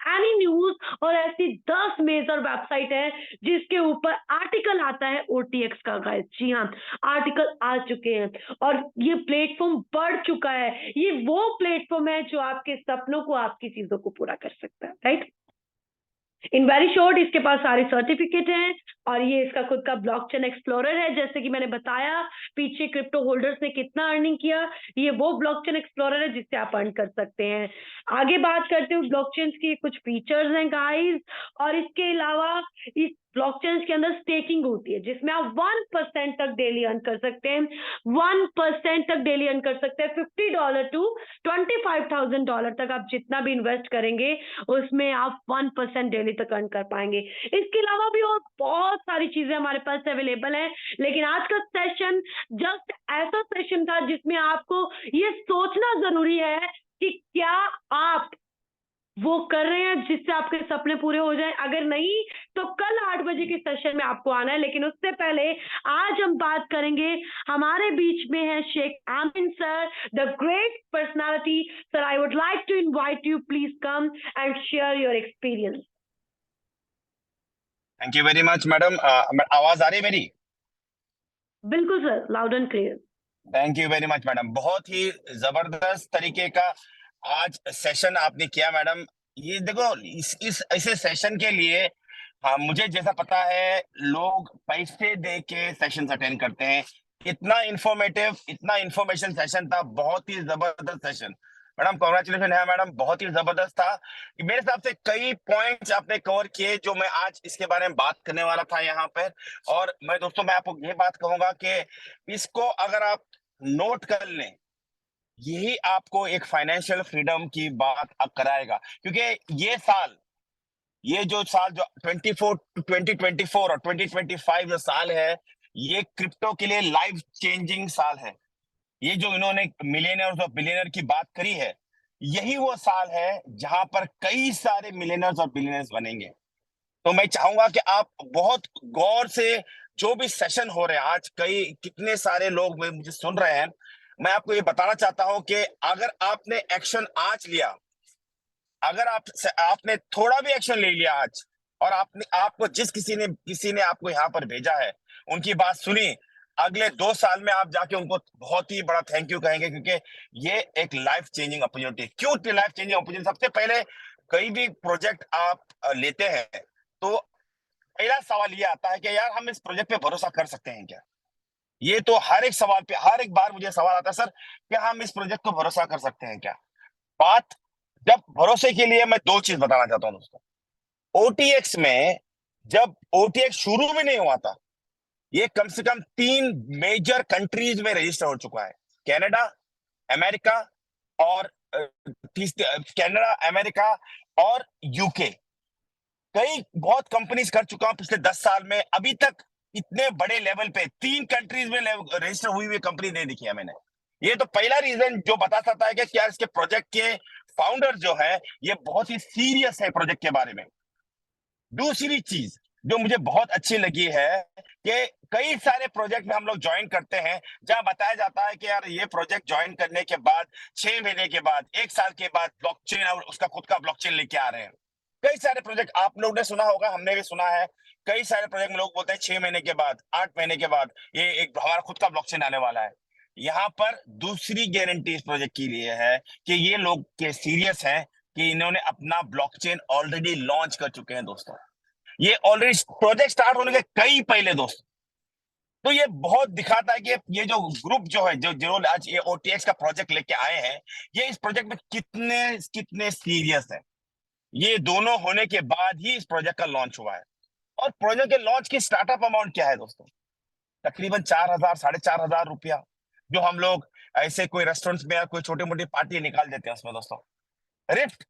[SPEAKER 1] एनी न्यूज और ऐसी 10 मेजर वेबसाइट है जिसके ऊपर आर्टिकल आता है OTX का गाइस। जी हाँ, आर्टिकल आ चुके हैं और ये प्लेटफॉर्म बढ़ चुका है। ये वो प्लेटफॉर्म है जो आपके सपनों को, आपकी चीजों को पूरा कर सकता है, राइट। इन वेरी शॉर्ट, इसके पास सारे सर्टिफिकेट हैं और ये इसका खुद का ब्लॉकचेन एक्सप्लोरर है। जैसे कि मैंने बताया पीछे क्रिप्टो होल्डर्स ने कितना अर्निंग किया, ये वो ब्लॉकचेन एक्सप्लोरर है जिससे आप अर्न कर सकते हैं। आगे बात करते हुए ब्लॉकचेन की कुछ फीचर्स हैं गाइस, और इसके अलावा इस ब्लॉकचेन के अंदर स्टेकिंग होती है जिसमें आप 1% तक डेली अर्न कर सकते हैं। 1% तक डेली अर्न कर सकते हैं। $50 टू $25,000 तक आप जितना भी इन्वेस्ट करेंगे उसमें आप 1% डेली तक अर्न कर पाएंगे। इसके अलावा भी और बहुत सारी चीजें हमारे पास अवेलेबल है, लेकिन आज का सेशन जस्ट ऐसा सेशन था जिसमें आपको ये सोचना जरूरी है कि क्या आप वो कर रहे हैं जिससे आपके सपने पूरे हो जाएं। अगर नहीं तो कल 8 बजे के सेशन में आपको आना है। लेकिन उससे पहले आज हम बात करेंगे, हमारे बीच में है Sheikh Amin sir, the great personality. Sir, I would like to invite you, please come and share your experience.
[SPEAKER 2] Thank you very much madam. आवाज आ रही है मेरी?
[SPEAKER 1] बिल्कुल sir, loud and clear.
[SPEAKER 2] Thank you very much madam. बहुत ही जबरदस्त तरीके का आज सेशन आपने किया मैडम। ये देखो, इस ऐसे सेशन के लिए, हाँ, मुझे जैसा पता है लोग पैसे दे के सेशन अटेंड करते हैं। इतना इंफॉर्मेशन सेशन था, बहुत ही जबरदस्त सेशन। मैडम कॉन्ग्रेचुलेशन है मैडम, बहुत ही जबरदस्त था। मेरे हिसाब से कई पॉइंट्स आपने कवर किए जो मैं आज इसके बारे में बात करने वाला था यहाँ पर। और मैं दोस्तों, मैं आपको ये बात कहूंगा कि इसको अगर आप नोट कर लें, यही आपको एक फाइनेंशियल फ्रीडम की बात अब कराएगा। क्योंकि ये जो साल जो 2024 और 2025 जो साल है, ये क्रिप्टो के लिए लाइफ चेंजिंग साल है। ये जो इन्होंने मिलियनर्स और बिलियनर की बात करी है, यही वो साल है जहां पर कई सारे मिलियनर्स और बिलियनर्स बनेंगे। तो मैं चाहूंगा कि आप बहुत गौर से जो भी सेशन हो रहे हैं आज, कई कितने सारे लोग मुझे सुन रहे हैं, मैं आपको ये बताना चाहता हूं कि अगर आपने एक्शन आज लिया, अगर आपने थोड़ा भी एक्शन ले लिया आज, और आपने आपको किसी ने आपको यहाँ पर भेजा है, उनकी बात सुनी, अगले 2 साल में आप जाके उनको बहुत ही बड़ा थैंक यू कहेंगे। क्योंकि ये एक लाइफ चेंजिंग अपॉर्चुनिटी। क्यों लाइफ चेंजिंग अपॉर्चुनिटी? सबसे पहले, कोई भी प्रोजेक्ट आप लेते हैं तो पहला सवाल ये आता है कि यार हम इस प्रोजेक्ट पे भरोसा कर सकते हैं क्या? ये तो हर एक सवाल पे, हर एक बार मुझे सवाल आता है, सर क्या हम इस प्रोजेक्ट को भरोसा कर सकते हैं क्या? बात, जब भरोसे के लिए मैं दो चीज बताना चाहता हूं दोस्तों। ओटीएक्स में, जब ओटीएक्स शुरू भी नहीं हुआ था, ये कम से कम 3 मेजर कंट्रीज में रजिस्टर हो चुका है। कनाडा, अमेरिका और कनाडा, अमेरिका और यूके। कई बहुत कंपनीज कर चुका हूं पिछले 10 साल में। अभी तक इतने बड़े लेवल पे 3 कंट्रीज में रजिस्टर हुई हुई कंपनी नहीं दिखी है मैंने। ये तो पहला रीजन जो बता सकता है कि क्या इसके प्रोजेक्ट के फाउंडर जो है, ये बहुत ही सीरियस है प्रोजेक्ट के बारे में। दूसरी चीज जो मुझे बहुत अच्छी लगी है कि कई सारे प्रोजेक्ट में हम लोग ज्वाइन करते हैं, जहां बताया जाता है कि यार ये प्रोजेक्ट ज्वाइन करने के बाद 6 महीने के बाद, 1 साल के बाद ब्लॉकचेन और उसका खुद का ब्लॉकचेन लेके आ रहे हैं। कई सारे प्रोजेक्ट आप लोग ने सुना होगा, हमने भी सुना है। कई सारे प्रोजेक्ट में लोग बोलते हैं 6 महीने के बाद, 8 महीने के बाद ये एक हमारा खुद का ब्लॉकचेन आने वाला है। यहाँ पर दूसरी गारंटी इस प्रोजेक्ट के लिए है कि ये लोग के सीरियस हैं, कि इन्होंने अपना ब्लॉकचेन ऑलरेडी लॉन्च कर चुके हैं दोस्तों। ये ऑलरेडी प्रोजेक्ट स्टार्ट होने के कई पहले दोस्त। तो ये बहुत दिखाता है कि ये जो ग्रुप जो है, जो जो आज ये ओटीएक्स का प्रोजेक्ट लेके आए हैं, ये इस प्रोजेक्ट में कितने कितने सीरियस है। ये दोनों होने के बाद ही इस प्रोजेक्ट का लॉन्च हुआ है। और प्रोजेक्ट के लॉन्च की स्टार्टअप अमाउंट क्या है दोस्तों? तकरीबन 4,000, 4,500 रुपया, जो हम लोग ऐसे कोई रेस्टोरेंट्स में या कोई छोटी मोटी पार्टी निकाल देते हैं उसमें दोस्तों। रिफ्ट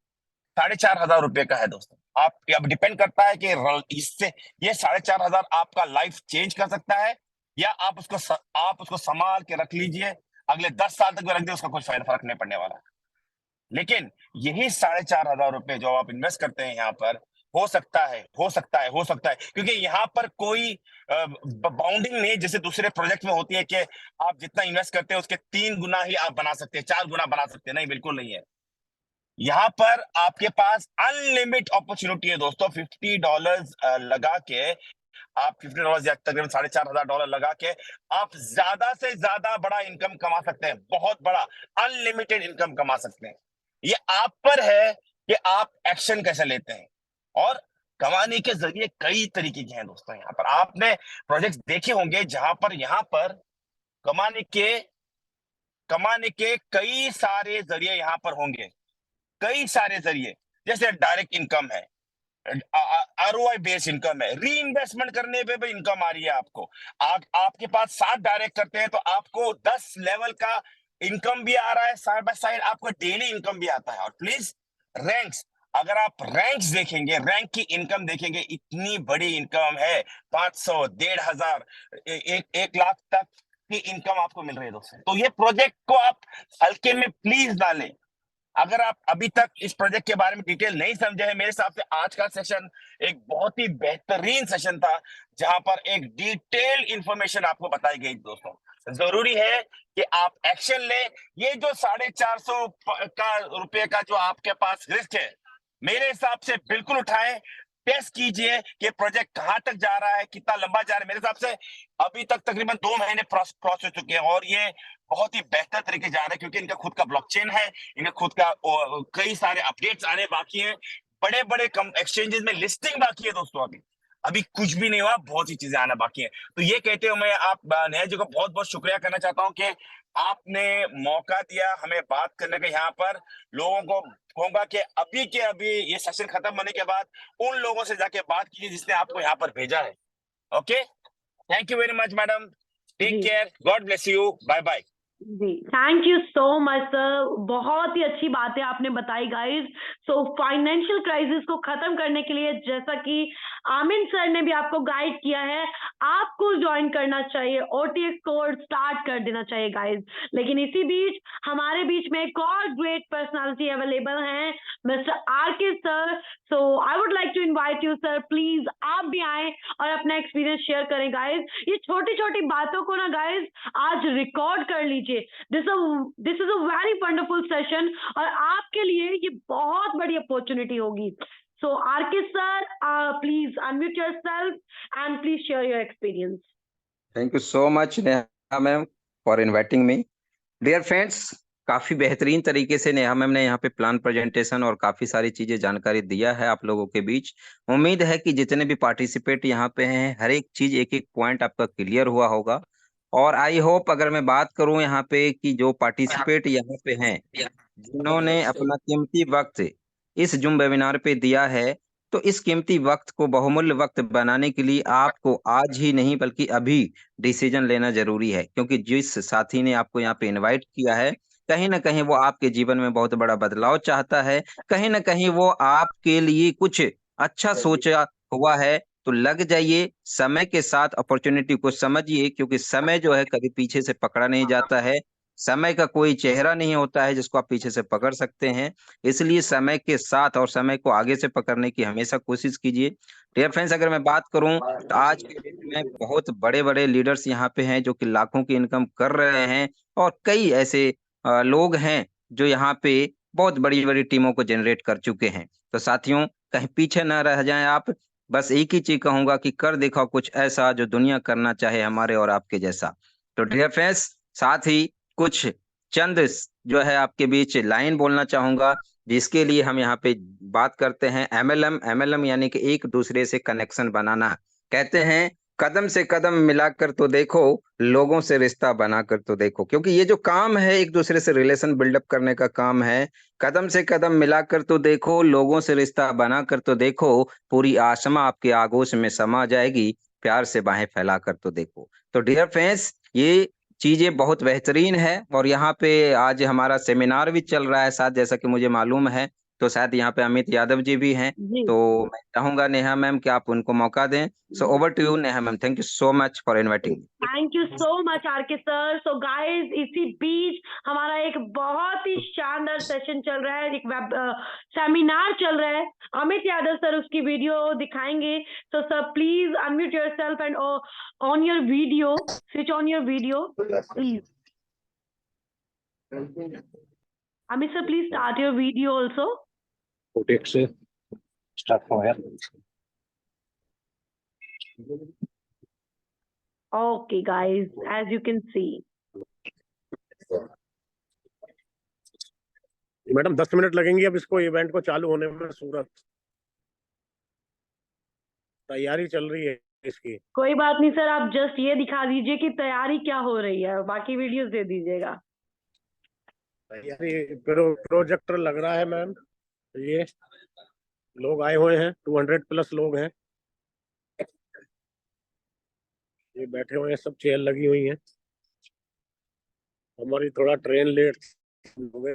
[SPEAKER 2] 4,500 रुपए का है दोस्तों। आप, अब डिपेंड करता है कि इससे ये 4,500 आपका लाइफ चेंज कर सकता है, या आप उसको संभाल के रख लीजिए, अगले 10 साल तक भी रख दिए, उसका कुछ फायदा फर्क नहीं पड़ने वाला। लेकिन यही 4,500 रुपए जो आप इन्वेस्ट करते हैं यहाँ पर, हो सकता है क्योंकि यहाँ पर कोई बाउंडिंग नहीं जैसे दूसरे प्रोजेक्ट में होती है कि आप जितना इन्वेस्ट करते हैं उसके 3 गुना ही आप बना सकते हैं, 4 गुना बना सकते हैं। नहीं, बिल्कुल नहीं है। यहाँ पर आपके पास अनलिमिट अपॉर्चुनिटी है दोस्तों। $50 लगा के, आप $50 या तकरीबन $4,500 लगा के आप ज्यादा से ज्यादा बड़ा इनकम कमा सकते हैं, बहुत बड़ा अनलिमिटेड इनकम कमा सकते हैं। ये आप पर है कि आप एक्शन कैसे लेते हैं। और कमाने के जरिए कई तरीके के हैं दोस्तों। यहाँ पर आपने प्रोजेक्ट देखे होंगे जहां पर यहाँ पर कमाने के कमाने के कई सारे जरिए यहाँ पर होंगे, कई सारे जरिए। जैसे डायरेक्ट इनकम है, आरओआई बेस्ड इनकम है, री इन्वेस्टमेंट करने पे भी इनकम आ रही है आपको। आपके पास 7 डायरेक्ट करते हैं तो आपको 10 लेवल का इनकम भी आ रहा है, साइड बाय साइड आपको डेली इनकम भी आता है। और प्लीज, रैंक्स, अगर आप रैंक्स देखेंगे, रैंक की इनकम देखेंगे, इतनी बड़ी इनकम है। 500, 1,500, 1 लाख तक की इनकम आपको मिल रही है दोस्तों। तो ये प्रोजेक्ट को आप हल्के में प्लीज ना लें। अगर आप अभी तक इस प्रोजेक्ट के बारे में डिटेल नहीं समझे हैं, मेरे हिसाब से आज का सेशन एक बहुत ही बेहतरीन सेशन था, जहां पर एक डिटेल इंफॉर्मेशन आपको बताई गई। दोस्तों, जरूरी है कि आप एक्शन ले। ये जो 450 का रुपए का जो आपके पास रिस्क है, मेरे हिसाब से बिल्कुल उठाएं। टेस्ट कीजिए कि प्रोजेक्ट कहां तक जा रहा है, कितना लंबा जा रहा है। मेरे हिसाब से अभी तक तकरीबन 2 महीने क्रॉस हो चुके हैं, और ये बहुत ही बेहतर तरीके जा रहे हैं, क्योंकि इनका खुद का ब्लॉकचेन है, इनका खुद का कई सारे अपडेट्स आने बाकी हैं, बड़े बड़े एक्सचेंजेस में लिस्टिंग बाकी है। दोस्तों, अभी अभी कुछ भी नहीं हुआ, बहुत सी चीजें आना बाकी है। तो ये कहते हुए मैं आप नेहा जी को बहुत बहुत शुक्रिया करना चाहता हूँ कि आपने मौका दिया हमें बात करने का। यहाँ पर लोगों को कहूंगा कि अभी के अभी ये सेशन खत्म होने के बाद उन लोगों से जाके बात कीजिए जिसने आपको यहाँ पर भेजा है। Okay, thank you very much madam, take
[SPEAKER 1] जी
[SPEAKER 2] care, God bless you, bye bye.
[SPEAKER 1] जी, thank you so much sir, बहुत ही अच्छी बातें आपने बताई गाइस। सो फाइनेंशियल क्राइसिस को खत्म करने के लिए, जैसा कि आमिन सर ने भी आपको गाइड किया है, आपको ज्वाइन करना चाहिए, ओटीएक्स कोर्स स्टार्ट कर देना चाहिए गाइस। लेकिन इसी बीच हमारे बीच में एक और ग्रेट पर्सनालिटी अवेलेबल हैं, mister RK sir. So I would like to invite you sir, please आप भी आए और अपना एक्सपीरियंस शेयर करें गाइस। ये छोटी छोटी बातों को ना गाइस आज रिकॉर्ड कर लीजिए। This is a very wonderful session, और आपके लिए ये बहुत बड़ी अपॉर्चुनिटी होगी। So RK sir, please unmute yourself and please share your experience.
[SPEAKER 3] Thank you so much Neha ma'am for inviting me. Dear friends, काफी बेहतरीन तरीके से नेहा मैम ने यहाँ पे प्लान प्रेजेंटेशन और काफी सारी चीजें जानकारी दिया है आप लोगों के बीच। उम्मीद है कि जितने भी पार्टिसिपेट यहाँ पे हैं, हर एक चीज एक एक पॉइंट आपका क्लियर हुआ होगा। और आई होप, अगर मैं बात करूं यहाँ पे कि जो पार्टिसिपेट यहाँ पे हैं, जिन्होंने अपना कीमती वक्त इस जूम वेबिनार पे दिया है, तो इस कीमती वक्त को बहुमूल्य वक्त बनाने के लिए आपको आज ही नहीं बल्कि अभी डिसीजन लेना जरूरी है। क्योंकि जिस साथी ने आपको यहाँ पे इनवाइट किया है, कहीं ना कहीं वो आपके जीवन में बहुत बड़ा बदलाव चाहता है, कहीं ना कहीं वो आपके लिए कुछ अच्छा सोचा हुआ है। तो लग जाइए, समय के साथ अपॉर्चुनिटी को समझिए, क्योंकि समय जो है कभी पीछे से पकड़ा नहीं जाता है। समय का कोई चेहरा नहीं होता है जिसको आप पीछे से पकड़ सकते हैं। इसलिए समय के साथ और समय को आगे से पकड़ने की हमेशा कोशिश कीजिए। डियर फ्रेंड्स, अगर मैं बात करूं तो आज के डेट में बहुत बड़े बड़े लीडर्स यहाँ पे हैं जो कि लाखों की इनकम कर रहे हैं, और कई ऐसे लोग हैं जो यहाँ पे बहुत बड़ी बड़ी टीमों को जनरेट कर चुके हैं। तो साथियों, कहीं पीछे न रह जाएं आप। बस एक ही चीज कहूंगा कि कर दिखाओ कुछ ऐसा जो दुनिया करना चाहे हमारे और आपके जैसा। तो डियर फ्रेंड्स, साथ ही कुछ चंद जो है आपके बीच लाइन बोलना चाहूंगा, जिसके लिए हम यहाँ पे बात करते हैं एमएलएम। एमएलएम यानी कि एक दूसरे से कनेक्शन बनाना। कहते हैं कदम से कदम मिलाकर तो देखो, लोगों से रिश्ता बनाकर तो देखो। क्योंकि ये जो काम है, एक दूसरे से रिलेशन बिल्डअप करने का काम है। कदम से कदम मिलाकर तो देखो, लोगों से रिश्ता बनाकर तो देखो, पूरी आसमां आपके आगोश में समा जाएगी, प्यार से बाहें फैलाकर तो देखो। तो डियर फ्रेंड्स, ये चीजें बहुत बेहतरीन है। और यहाँ पे आज हमारा सेमिनार भी चल रहा है साथ, जैसा कि मुझे मालूम है। तो शायद यहाँ पे अमित यादव जी भी हैं।
[SPEAKER 1] जी
[SPEAKER 3] तो मैं चाहूंगा नेहा मैम कि आप उनको मौका दें। So over to you Neha ma'am, thank you so much for inviting me.
[SPEAKER 1] Thank you so much RK sir. So guys, इसी बीच हमारा एक बहुत ही शानदार सेशन चल रहा है, एक वेब सेमिनार चल रहा है। अमित यादव सर उसकी वीडियो दिखाएंगे। So sir please unmute yourself and on your video, switch on your video please. Amit sir please start your video also.
[SPEAKER 4] OTX से स्टार्ट हो गया।
[SPEAKER 1] Okay guys, as you can see.
[SPEAKER 4] Madam 10 minute लगेंगे अब इसको, event को चालू होने में। सूरत तैयारी चल रही है इसकी।
[SPEAKER 1] कोई बात नहीं सर, आप जस्ट ये दिखा दीजिए कि तैयारी क्या हो रही है, बाकी वीडियोस दे दीजिएगा।
[SPEAKER 4] तैयारी प्रोजेक्टर लग रहा है मैम। ये लोग आए हुए हैं, 200 प्लस लोग हैं। ये बैठे हुए हैं, सब चेयर लगी हुई हैं। हमारी थोड़ा ट्रेन लेट हो गए,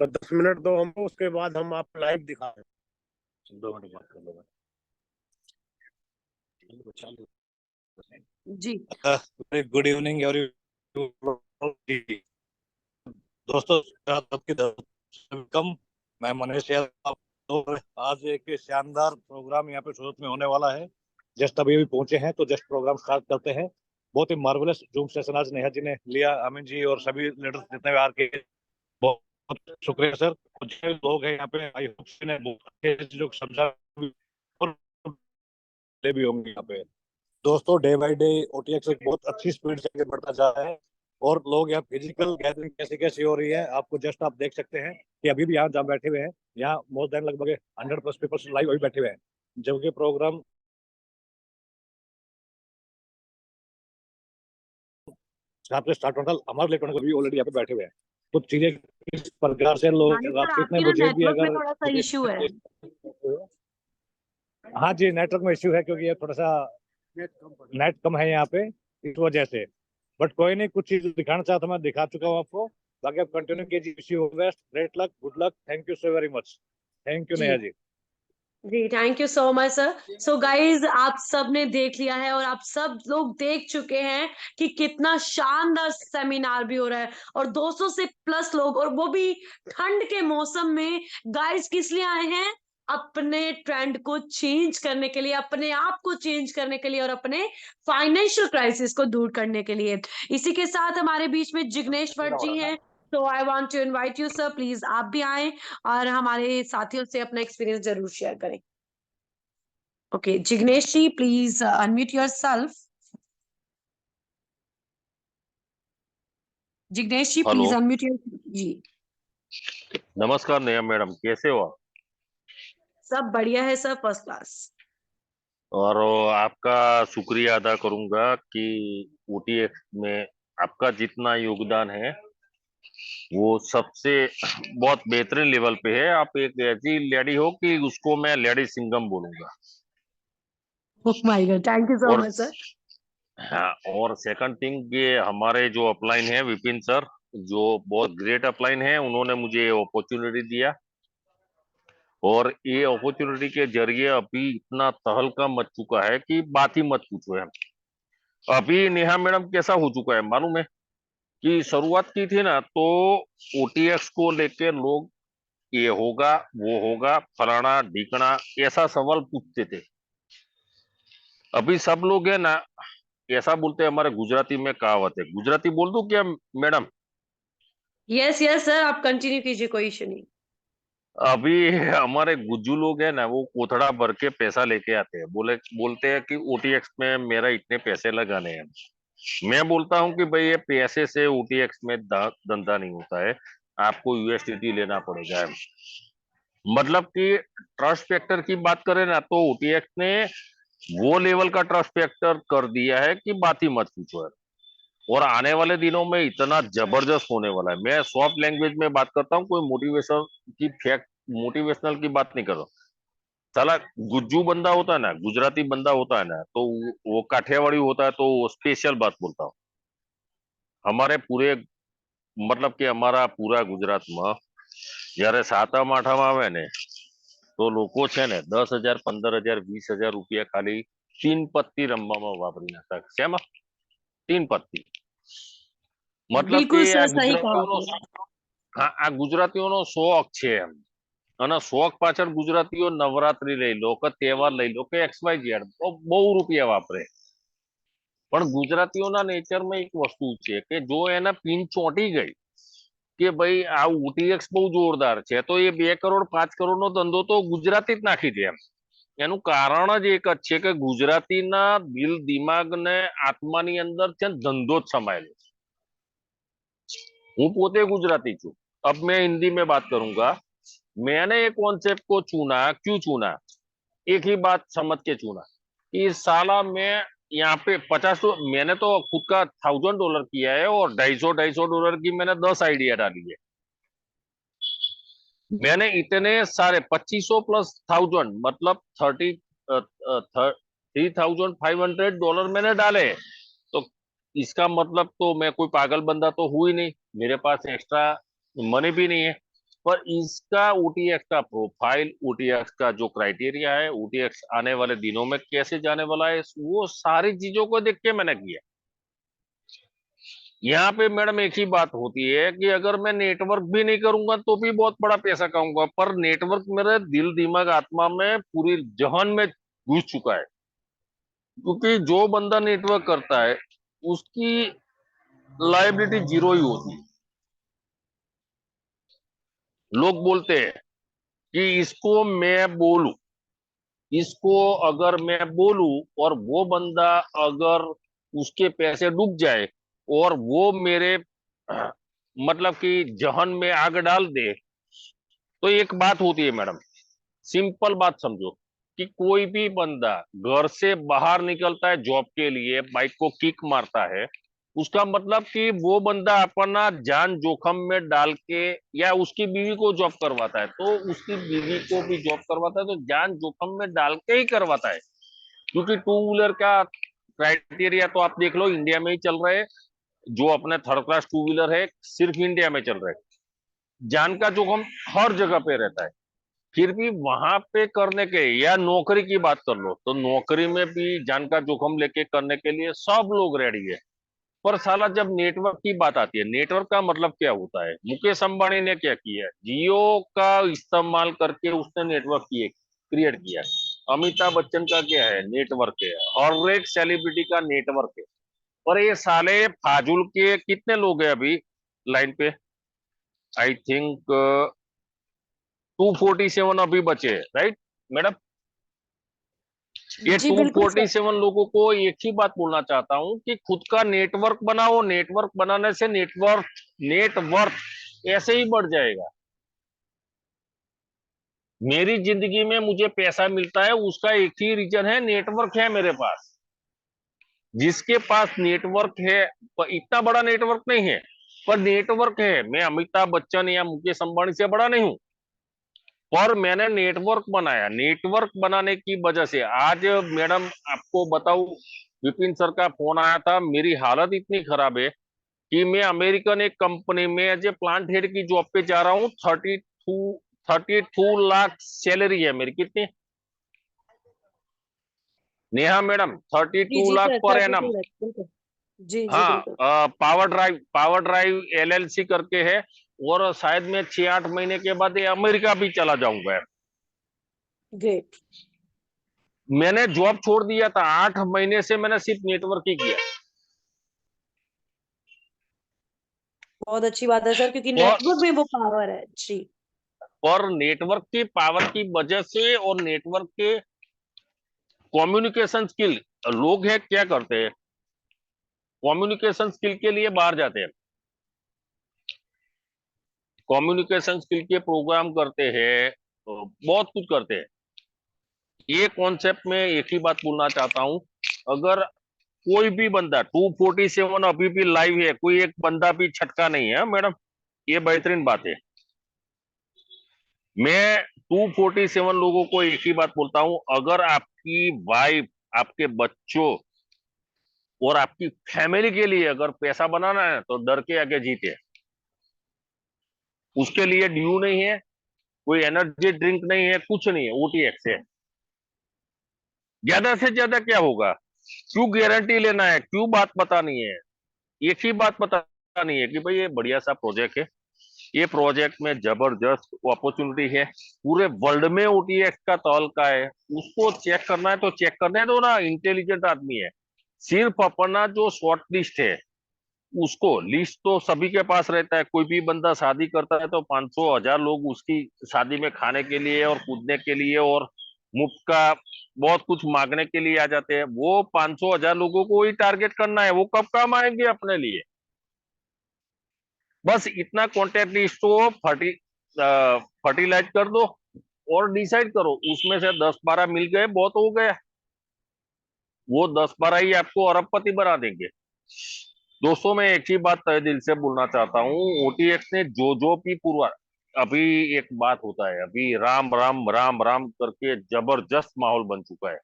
[SPEAKER 4] तो 10 मिनट दो हमको, उसके बाद हम आप लाइव दिखा रहे हैं। 2 मिनट बात कर लो
[SPEAKER 1] जी
[SPEAKER 4] गुड इवनिंग एवरीवन।
[SPEAKER 5] दोस्तों सबकी वेलकम। मैं मनीष यादव। तो आज एक शानदार प्रोग्राम यहाँ पे सूरत में होने वाला है। जस्ट अभी पहुंचे हैं तो जस्ट प्रोग्राम स्टार्ट करते हैं। बहुत ही मार्वेलस जूम सेशन आज नेहा जी ने लिया, अमिन जी और सभी लीडर्स जितने भी आर के, बहुत बहुत शुक्रिया सर। कुछ लोग हैं यहाँ पे, आई होप ने बहुत अच्छे लोग समझा और भी होंगे यहाँ पे। दोस्तों डे बाय डे ओटीएक्स एक बहुत अच्छी स्पीड से आगे बढ़ता जा रहा है और लोग यहाँ फिजिकल गैदरिंग कैसे कैसे हो रही है आपको जस्ट आप देख सकते हैं कि अभी भी यहाँ जहाँ बैठे हुए हैं, यहाँ मोर देन लगभग 100+ पीपल लाइव अभी बैठे हुए हैं, जबकि प्रोग्राम से स्टार्ट होने का हमारे लेट होने को भी ऑलरेडी यहाँ पे बैठे हुए हैं। कुछ चीजें इस प्रकार से लोग
[SPEAKER 1] मानिक
[SPEAKER 5] रात
[SPEAKER 1] सर,
[SPEAKER 5] के इतने
[SPEAKER 1] आपकी ना
[SPEAKER 5] बजे भी
[SPEAKER 1] नेटवर्क में
[SPEAKER 5] अगर
[SPEAKER 1] थोड़ा सा इशू है।
[SPEAKER 5] हाँ जी, नेटवर्क में इश्यू है क्योंकि ये थोड़ा सा नेट कम है यहाँ पे, इस वजह से। बट कोई नहीं, कुछ चीज दिखाना चाहता मैं दिखा चुका हूँ आपको। बाकी आप कंटिन्यू कीजिए। Wish you best, great luck, good luck, thank you so very much. Thank you
[SPEAKER 1] जी
[SPEAKER 5] नेहा जी।
[SPEAKER 1] जी, thank you so much sir. So guys, आप सब ने देख लिया है और आप सब लोग देख चुके हैं कि कितना शानदार सेमिनार भी हो रहा है और 200 से प्लस लोग, और वो भी ठंड के मौसम में। गाइज किस लिए आए हैं? अपने ट्रेंड को चेंज करने के लिए, अपने आप को चेंज करने के लिए और अपने फाइनेंशियल क्राइसिस को दूर करने के लिए। इसी के साथ हमारे बीच में जिग्नेश भट्ट जी हैं। तो I want to invite you sir, please आप भी आए और हमारे साथियों से अपना एक्सपीरियंस जरूर शेयर करें। Okay Jignesh ji, please unmute yourself. Jignesh ji
[SPEAKER 6] hello,
[SPEAKER 1] please unmute your ji.
[SPEAKER 6] नमस्कार नेहा मैडम, कैसे हो आप?
[SPEAKER 1] सब बढ़िया है सर, फर्स्ट क्लास।
[SPEAKER 6] और आपका शुक्रिया अदा करूंगा कि ओटीएक्स में आपका जितना योगदान है वो सबसे बहुत बेहतरीन लेवल पे है। आप एक ऐसी लेडी हो कि उसको मैं लेडी सिंघम बोलूंगा।
[SPEAKER 1] Oh my God, thank you सो
[SPEAKER 6] और
[SPEAKER 1] मच सर।
[SPEAKER 6] हाँ, और सेकंड थिंग, ये हमारे जो अपलाइन है विपिन सर, जो बहुत ग्रेट अपलाइन है, उन्होंने मुझे अपॉर्चुनिटी दिया। और ये अपॉर्चुनिटी के जरिए अभी इतना तहलका मच चुका है कि बात ही मत पूछो है। अभी नेहा मैडम कैसा हो चुका है मालूम है कि शुरुआत की थी ना तो ओटीएक्स को लेके लोग ये होगा वो होगा फलाना ढिकना ऐसा सवाल पूछते थे। अभी सब लोग है ना ऐसा बोलते हैं, हमारे गुजराती में कहावत है, गुजराती बोल दूं क्या मैडम?
[SPEAKER 1] यस यस सर, आप कंटिन्यू कीजिए, कोई इशू नहीं।
[SPEAKER 6] अभी हमारे गुज्जू लोग है ना, वो कोथड़ा भर के पैसा लेके आते हैं, बोलते हैं कि ओटीएक्स में मेरा इतने पैसे लगाने हैं। मैं बोलता हूं कि भाई ये पैसे से ओटीएक्स में धंधा नहीं होता है, आपको यूएसडीटी लेना पड़ेगा। मतलब कि ट्रस्ट फैक्टर की बात करें ना तो ओटीएक्स ने वो लेवल का ट्रस्ट फैक्टर कर दिया है कि बात ही मत पूछो है। और आने वाले दिनों में इतना जबरदस्त होने वाला है। मैं सॉफ्ट लैंग्वेज में बात करता हूँ, कोई मोटिवेशनल की बात नहीं कर रहा। साला गुज्जू बंदा होता है ना, गुजराती बंदा होता है ना, तो वो काठियावाड़ी होता है तो स्पेशल बात बोलता हूँ। हमारे पूरे मतलब कि અમારા પૂરા ગુજરાતમાં જ્યારે સાતમ આઠમ આવે ને તો લોકો છે ને 10,000 15,000 20,000 રૂપિયા ખાલી तीन पत्ती રમવામાં વાપરી નાખતા। શેમાં? तीन पत्ती। मतलब
[SPEAKER 1] बिल्कुल
[SPEAKER 6] कि
[SPEAKER 1] सर,
[SPEAKER 6] આ
[SPEAKER 1] सही कहा
[SPEAKER 6] ગુજરાતીઓનો
[SPEAKER 1] आपने।
[SPEAKER 6] આ ગુજરાતીઓનો શોખ છે એમ। અને શોખ પાછળ ગુજરાતીઓ નવરાત્રી લઈ લો કે તહેવાર લઈ લો કે XYZ બહુ રૂપિયા વાપરે। પણ ગુજરાતીઓના નેચરમાં એક વસ્તુ છે કે જો એને પિન ચોંટી ગઈ કે ભાઈ આ ઓટીએક્સ બહુ જોરદાર છે તો એ 2 કરોડ 5 કરોડનો ધંધો તો ગુજરાતી જ નાખી દે એમ। એનું કારણ જ એક જ છે કે ગુજરાતીના દિલ દિમાગ ને આત્માની અંદર છે ને ધંધો જ સમાયેલો છે। હું પોતે ગુજરાતી છું। अब मैं हिंदी में बात करूंगा। मैंने ये कॉन्सेप्ट को चुना, क्यों चुना? एक ही बात समझ के चुना कि साला मैं यहाँ पे 50, मैंने तो खुद का $1,000 किया है और $250 की मैंने 10 आइडिया डाली है। मैंने इतने सारे 2500 प्लस 1000 मतलब $3,500 मैंने डाले। तो इसका मतलब तो मैं कोई पागल बंदा तो हुई नहीं, मेरे पास एक्स्ट्रा मनी भी नहीं है। पर इसका ओटीएक्स का प्रोफाइल, ओटीएक्स का जो क्राइटेरिया है, ओटीएक्स आने वाले दिनों में कैसे जाने वाला है, वो सारी चीजों को देख के मैंने किया। यहाँ पे मैडम एक ही बात होती है कि अगर मैं नेटवर्क भी नहीं करूंगा तो भी बहुत बड़ा पैसा कमाऊंगा, पर नेटवर्क मेरे दिल दिमाग आत्मा में पूरी जहन में घुस चुका है। क्योंकि जो बंदा नेटवर्क करता है उसकी लायबिलिटी जीरो ही होती है। लोग बोलते हैं कि इसको मैं बोलूं, इसको अगर मैं बोलूं और वो बंदा अगर उसके पैसे डूब जाए और वो मेरे मतलब कि जहन में आग डाल दे, तो एक बात होती है मैडम, सिंपल बात समझो कि कोई भी बंदा घर से बाहर निकलता है जॉब के लिए, बाइक को किक मारता है, उसका मतलब कि वो बंदा अपना जान जोखिम में डाल के या उसकी बीवी को जॉब करवाता है, तो उसकी बीवी को भी जॉब करवाता है तो जान जोखिम में डाल के ही करवाता है। क्योंकि टू व्हीलर का क्राइटेरिया तो आप देख लो, इंडिया में ही चल रहे हैं। जो अपने थर्ड क्लास टू व्हीलर है सिर्फ इंडिया में चल रहे हैं। जान का जोखिम हर जगह पे रहता है। फिर भी वहां पे करने के, या नौकरी की बात कर लो तो नौकरी में भी जान का जोखिम लेके करने के लिए सब लोग रेडी है। पर साला जब नेटवर्क की बात आती है, नेटवर्क का मतलब क्या होता है? मुकेश अंबानी ने क्या किया? जियो का इस्तेमाल करके उसने नेटवर्क किए क्रिएट किया। अमिताभ बच्चन का क्या है? नेटवर्क है। हर एक सेलिब्रिटी का नेटवर्क है। पर ये साले फाजुल के कितने लोग हैं अभी लाइन पे? आई थिंक 247 अभी बचे हैं, राइट मैडम? ये
[SPEAKER 1] जी बिल्कुल सर।
[SPEAKER 6] 247 लोगों को एक ही बात बोलना चाहता हूं कि खुद का नेटवर्क बनाओ। नेटवर्क बनाने से नेटवर्क ऐसे ही बढ़ जाएगा। मेरी जिंदगी में मुझे पैसा मिलता है उसका एक ही रीजन है, नेटवर्क है मेरे पास। जिसके पास नेटवर्क है, इतना बड़ा नेटवर्क नहीं है पर नेटवर्क है। मैं अमिताभ बच्चन या मुकेश अंबानी से बड़ा नहीं हूं, पर मैंने नेटवर्क बनाया। नेटवर्क बनाने की वजह से आज मैडम आपको बताऊं, विपिन सर का फोन आया था, मेरी हालत इतनी खराब है कि मैं अमेरिकन एक कंपनी में एज ए प्लांट हेड की जॉब पे जा रहा हूँ। 32 लाख सैलरी है मेरी। कितनी नेहा मैडम? थर्टी
[SPEAKER 1] जी
[SPEAKER 6] टू
[SPEAKER 1] जी
[SPEAKER 6] lakh
[SPEAKER 1] sir,
[SPEAKER 6] per
[SPEAKER 1] 32
[SPEAKER 6] annum.
[SPEAKER 1] Lakh बिल्कुल। जी जी
[SPEAKER 6] हाँ,
[SPEAKER 1] बिल्कुल।
[SPEAKER 6] पावर ड्राइव एलएलसी करके है। और शायद मैं 6-8 महीने के बाद ये अमेरिका भी चला जाऊंगा।
[SPEAKER 1] ग्रेट।
[SPEAKER 6] मैंने जॉब छोड़ दिया था, 8 महीने से मैंने सिर्फ नेटवर्क ही किया।
[SPEAKER 1] बहुत अच्छी बात है सर, क्योंकि
[SPEAKER 6] और
[SPEAKER 1] नेटवर्क में वो पावर है जी।
[SPEAKER 6] नेटवर्क की पावर की वजह से और नेटवर्क के कम्युनिकेशन स्किल, लोग हैं क्या करते हैं, कम्युनिकेशन स्किल के लिए बाहर जाते हैं, कम्युनिकेशन स्किल के प्रोग्राम करते हैं, तो बहुत कुछ करते हैं। ये कॉन्सेप्ट में एक ही बात बोलना चाहता हूं, अगर कोई भी बंदा 247 अभी भी लाइव है, कोई एक बंदा भी छटका नहीं है मैडम, ये बेहतरीन बात है। मैं 247 लोगों को एक ही बात बोलता हूं, अगर आपकी वाइफ, आपके बच्चों और आपकी फैमिली के लिए अगर पैसा बनाना है तो डर के आगे जीते। उसके लिए ड्यू नहीं है, कोई एनर्जी ड्रिंक नहीं है, कुछ नहीं है, ओटीएक्स है। ज्यादा से ज्यादा क्या होगा? क्यों गारंटी लेना है? क्यों बात बतानी है? एक ही बात बतानी है कि भाई ये बढ़िया सा प्रोजेक्ट है, ये प्रोजेक्ट में जबरदस्त अपॉर्चुनिटी है, पूरे वर्ल्ड में ओटीएक्स का तौलका है, उसको चेक करना है तो चेक करने दो ना। इंटेलिजेंट आदमी है। सिर्फ अपना जो शॉर्ट लिस्ट है, उसको लिस्ट तो सभी के पास रहता है। कोई भी बंदा शादी करता है तो 500-1000 लोग उसकी शादी में खाने के लिए और कूदने के लिए और मुफ्त का बहुत कुछ मांगने के लिए आ जाते हैं। वो 500-1000 लोगों को ही टारगेट करना है, वो कब काम आएंगे अपने लिए? बस इतना कॉन्टेक्ट लिस्ट को फर्टिलाइज कर दो और डिसाइड करो, उसमें से 10-12 मिल गए, बहुत हो गया। वो 10-12 ही आपको अरबपति बना देंगे। दोस्तों, मैं एक ही बात तहे दिल से बोलना चाहता हूँ, ओटीएक्स ने जो जो भी पूर्वा, अभी एक बात होता है, अभी राम राम राम राम करके जबरदस्त माहौल बन चुका है।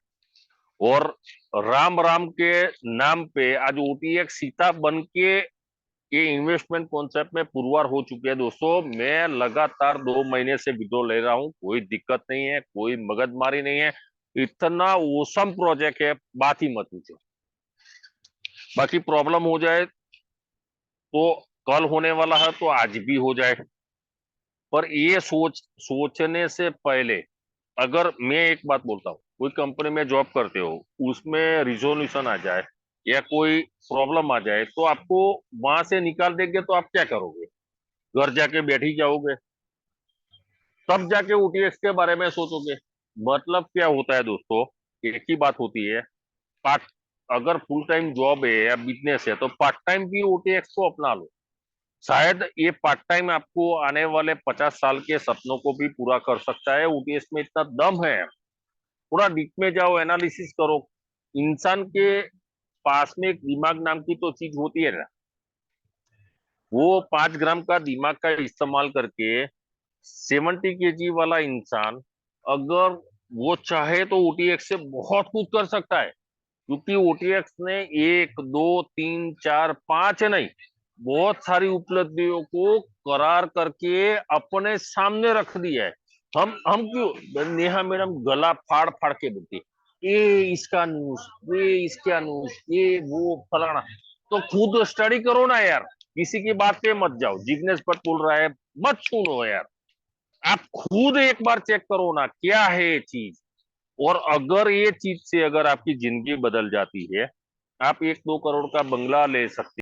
[SPEAKER 6] और राम राम के नाम पे आज ओटीएक्स सीता बन के ये इन्वेस्टमेंट कॉन्सेप्ट में पुरवार हो चुके हैं। दोस्तों, मैं लगातार 2 महीने से विड्रॉ ले रहा हूँ, कोई दिक्कत नहीं है, कोई मगजमारी नहीं है। इतना ओसम प्रोजेक्ट है, बात ही मत पूछो। बाकी प्रॉब्लम हो जाए तो कल होने वाला है तो आज भी हो जाए। पर ये सोचने से पहले, अगर मैं एक बात बोलता हूँ, कोई कंपनी में जॉब करते हो, उसमें रिजोल्यूशन आ जाए या कोई प्रॉब्लम आ जाए तो आपको वहां से निकाल देंगे तो आप क्या करोगे? घर जाके बैठ ही जाओगे, तब जाके ओटीएक्स के बारे में सोचोगे। मतलब क्या होता है दोस्तों, एक ही बात होती है। पार्ट अगर फुल टाइम जॉब है या बिजनेस है तो पार्ट टाइम भी ओटीएक्स को अपना लो। शायद ये पार्ट टाइम आपको आने वाले 50 साल के सपनों को भी पूरा कर सकता है। ओटीएस में इतना दम है, पूरा डीप में जाओ, एनालिसिस करो। इंसान के पास में एक दिमाग नाम की तो चीज होती है ना, वो 5 ग्राम का दिमाग का इस्तेमाल करके 70 केजी वाला इंसान, अगर वो चाहे तो ओटीएक्स से बहुत कुछ कर सकता है। क्योंकि ओटीएक्स ने 1 2 3 4 5 नहीं, बहुत सारी उपलब्धियों को करार करके अपने सामने रख दिया है। हम क्यों नेहा मैडम गला फाड़ फाड़ के बोलती है, ये इसका न्यूज, ये इसका न्यूज, ये वो फलाना। तो खुद स्टडी करो ना यार, किसी की बात पे मत जाओ। जिग्नेश भट्ट बोल रहा है मत सुनो यार, आप खुद एक बार चेक करो ना क्या है ये चीज। और अगर ये चीज से अगर आपकी जिंदगी बदल जाती है, आप 1 2 करोड़ का बंगला ले सकते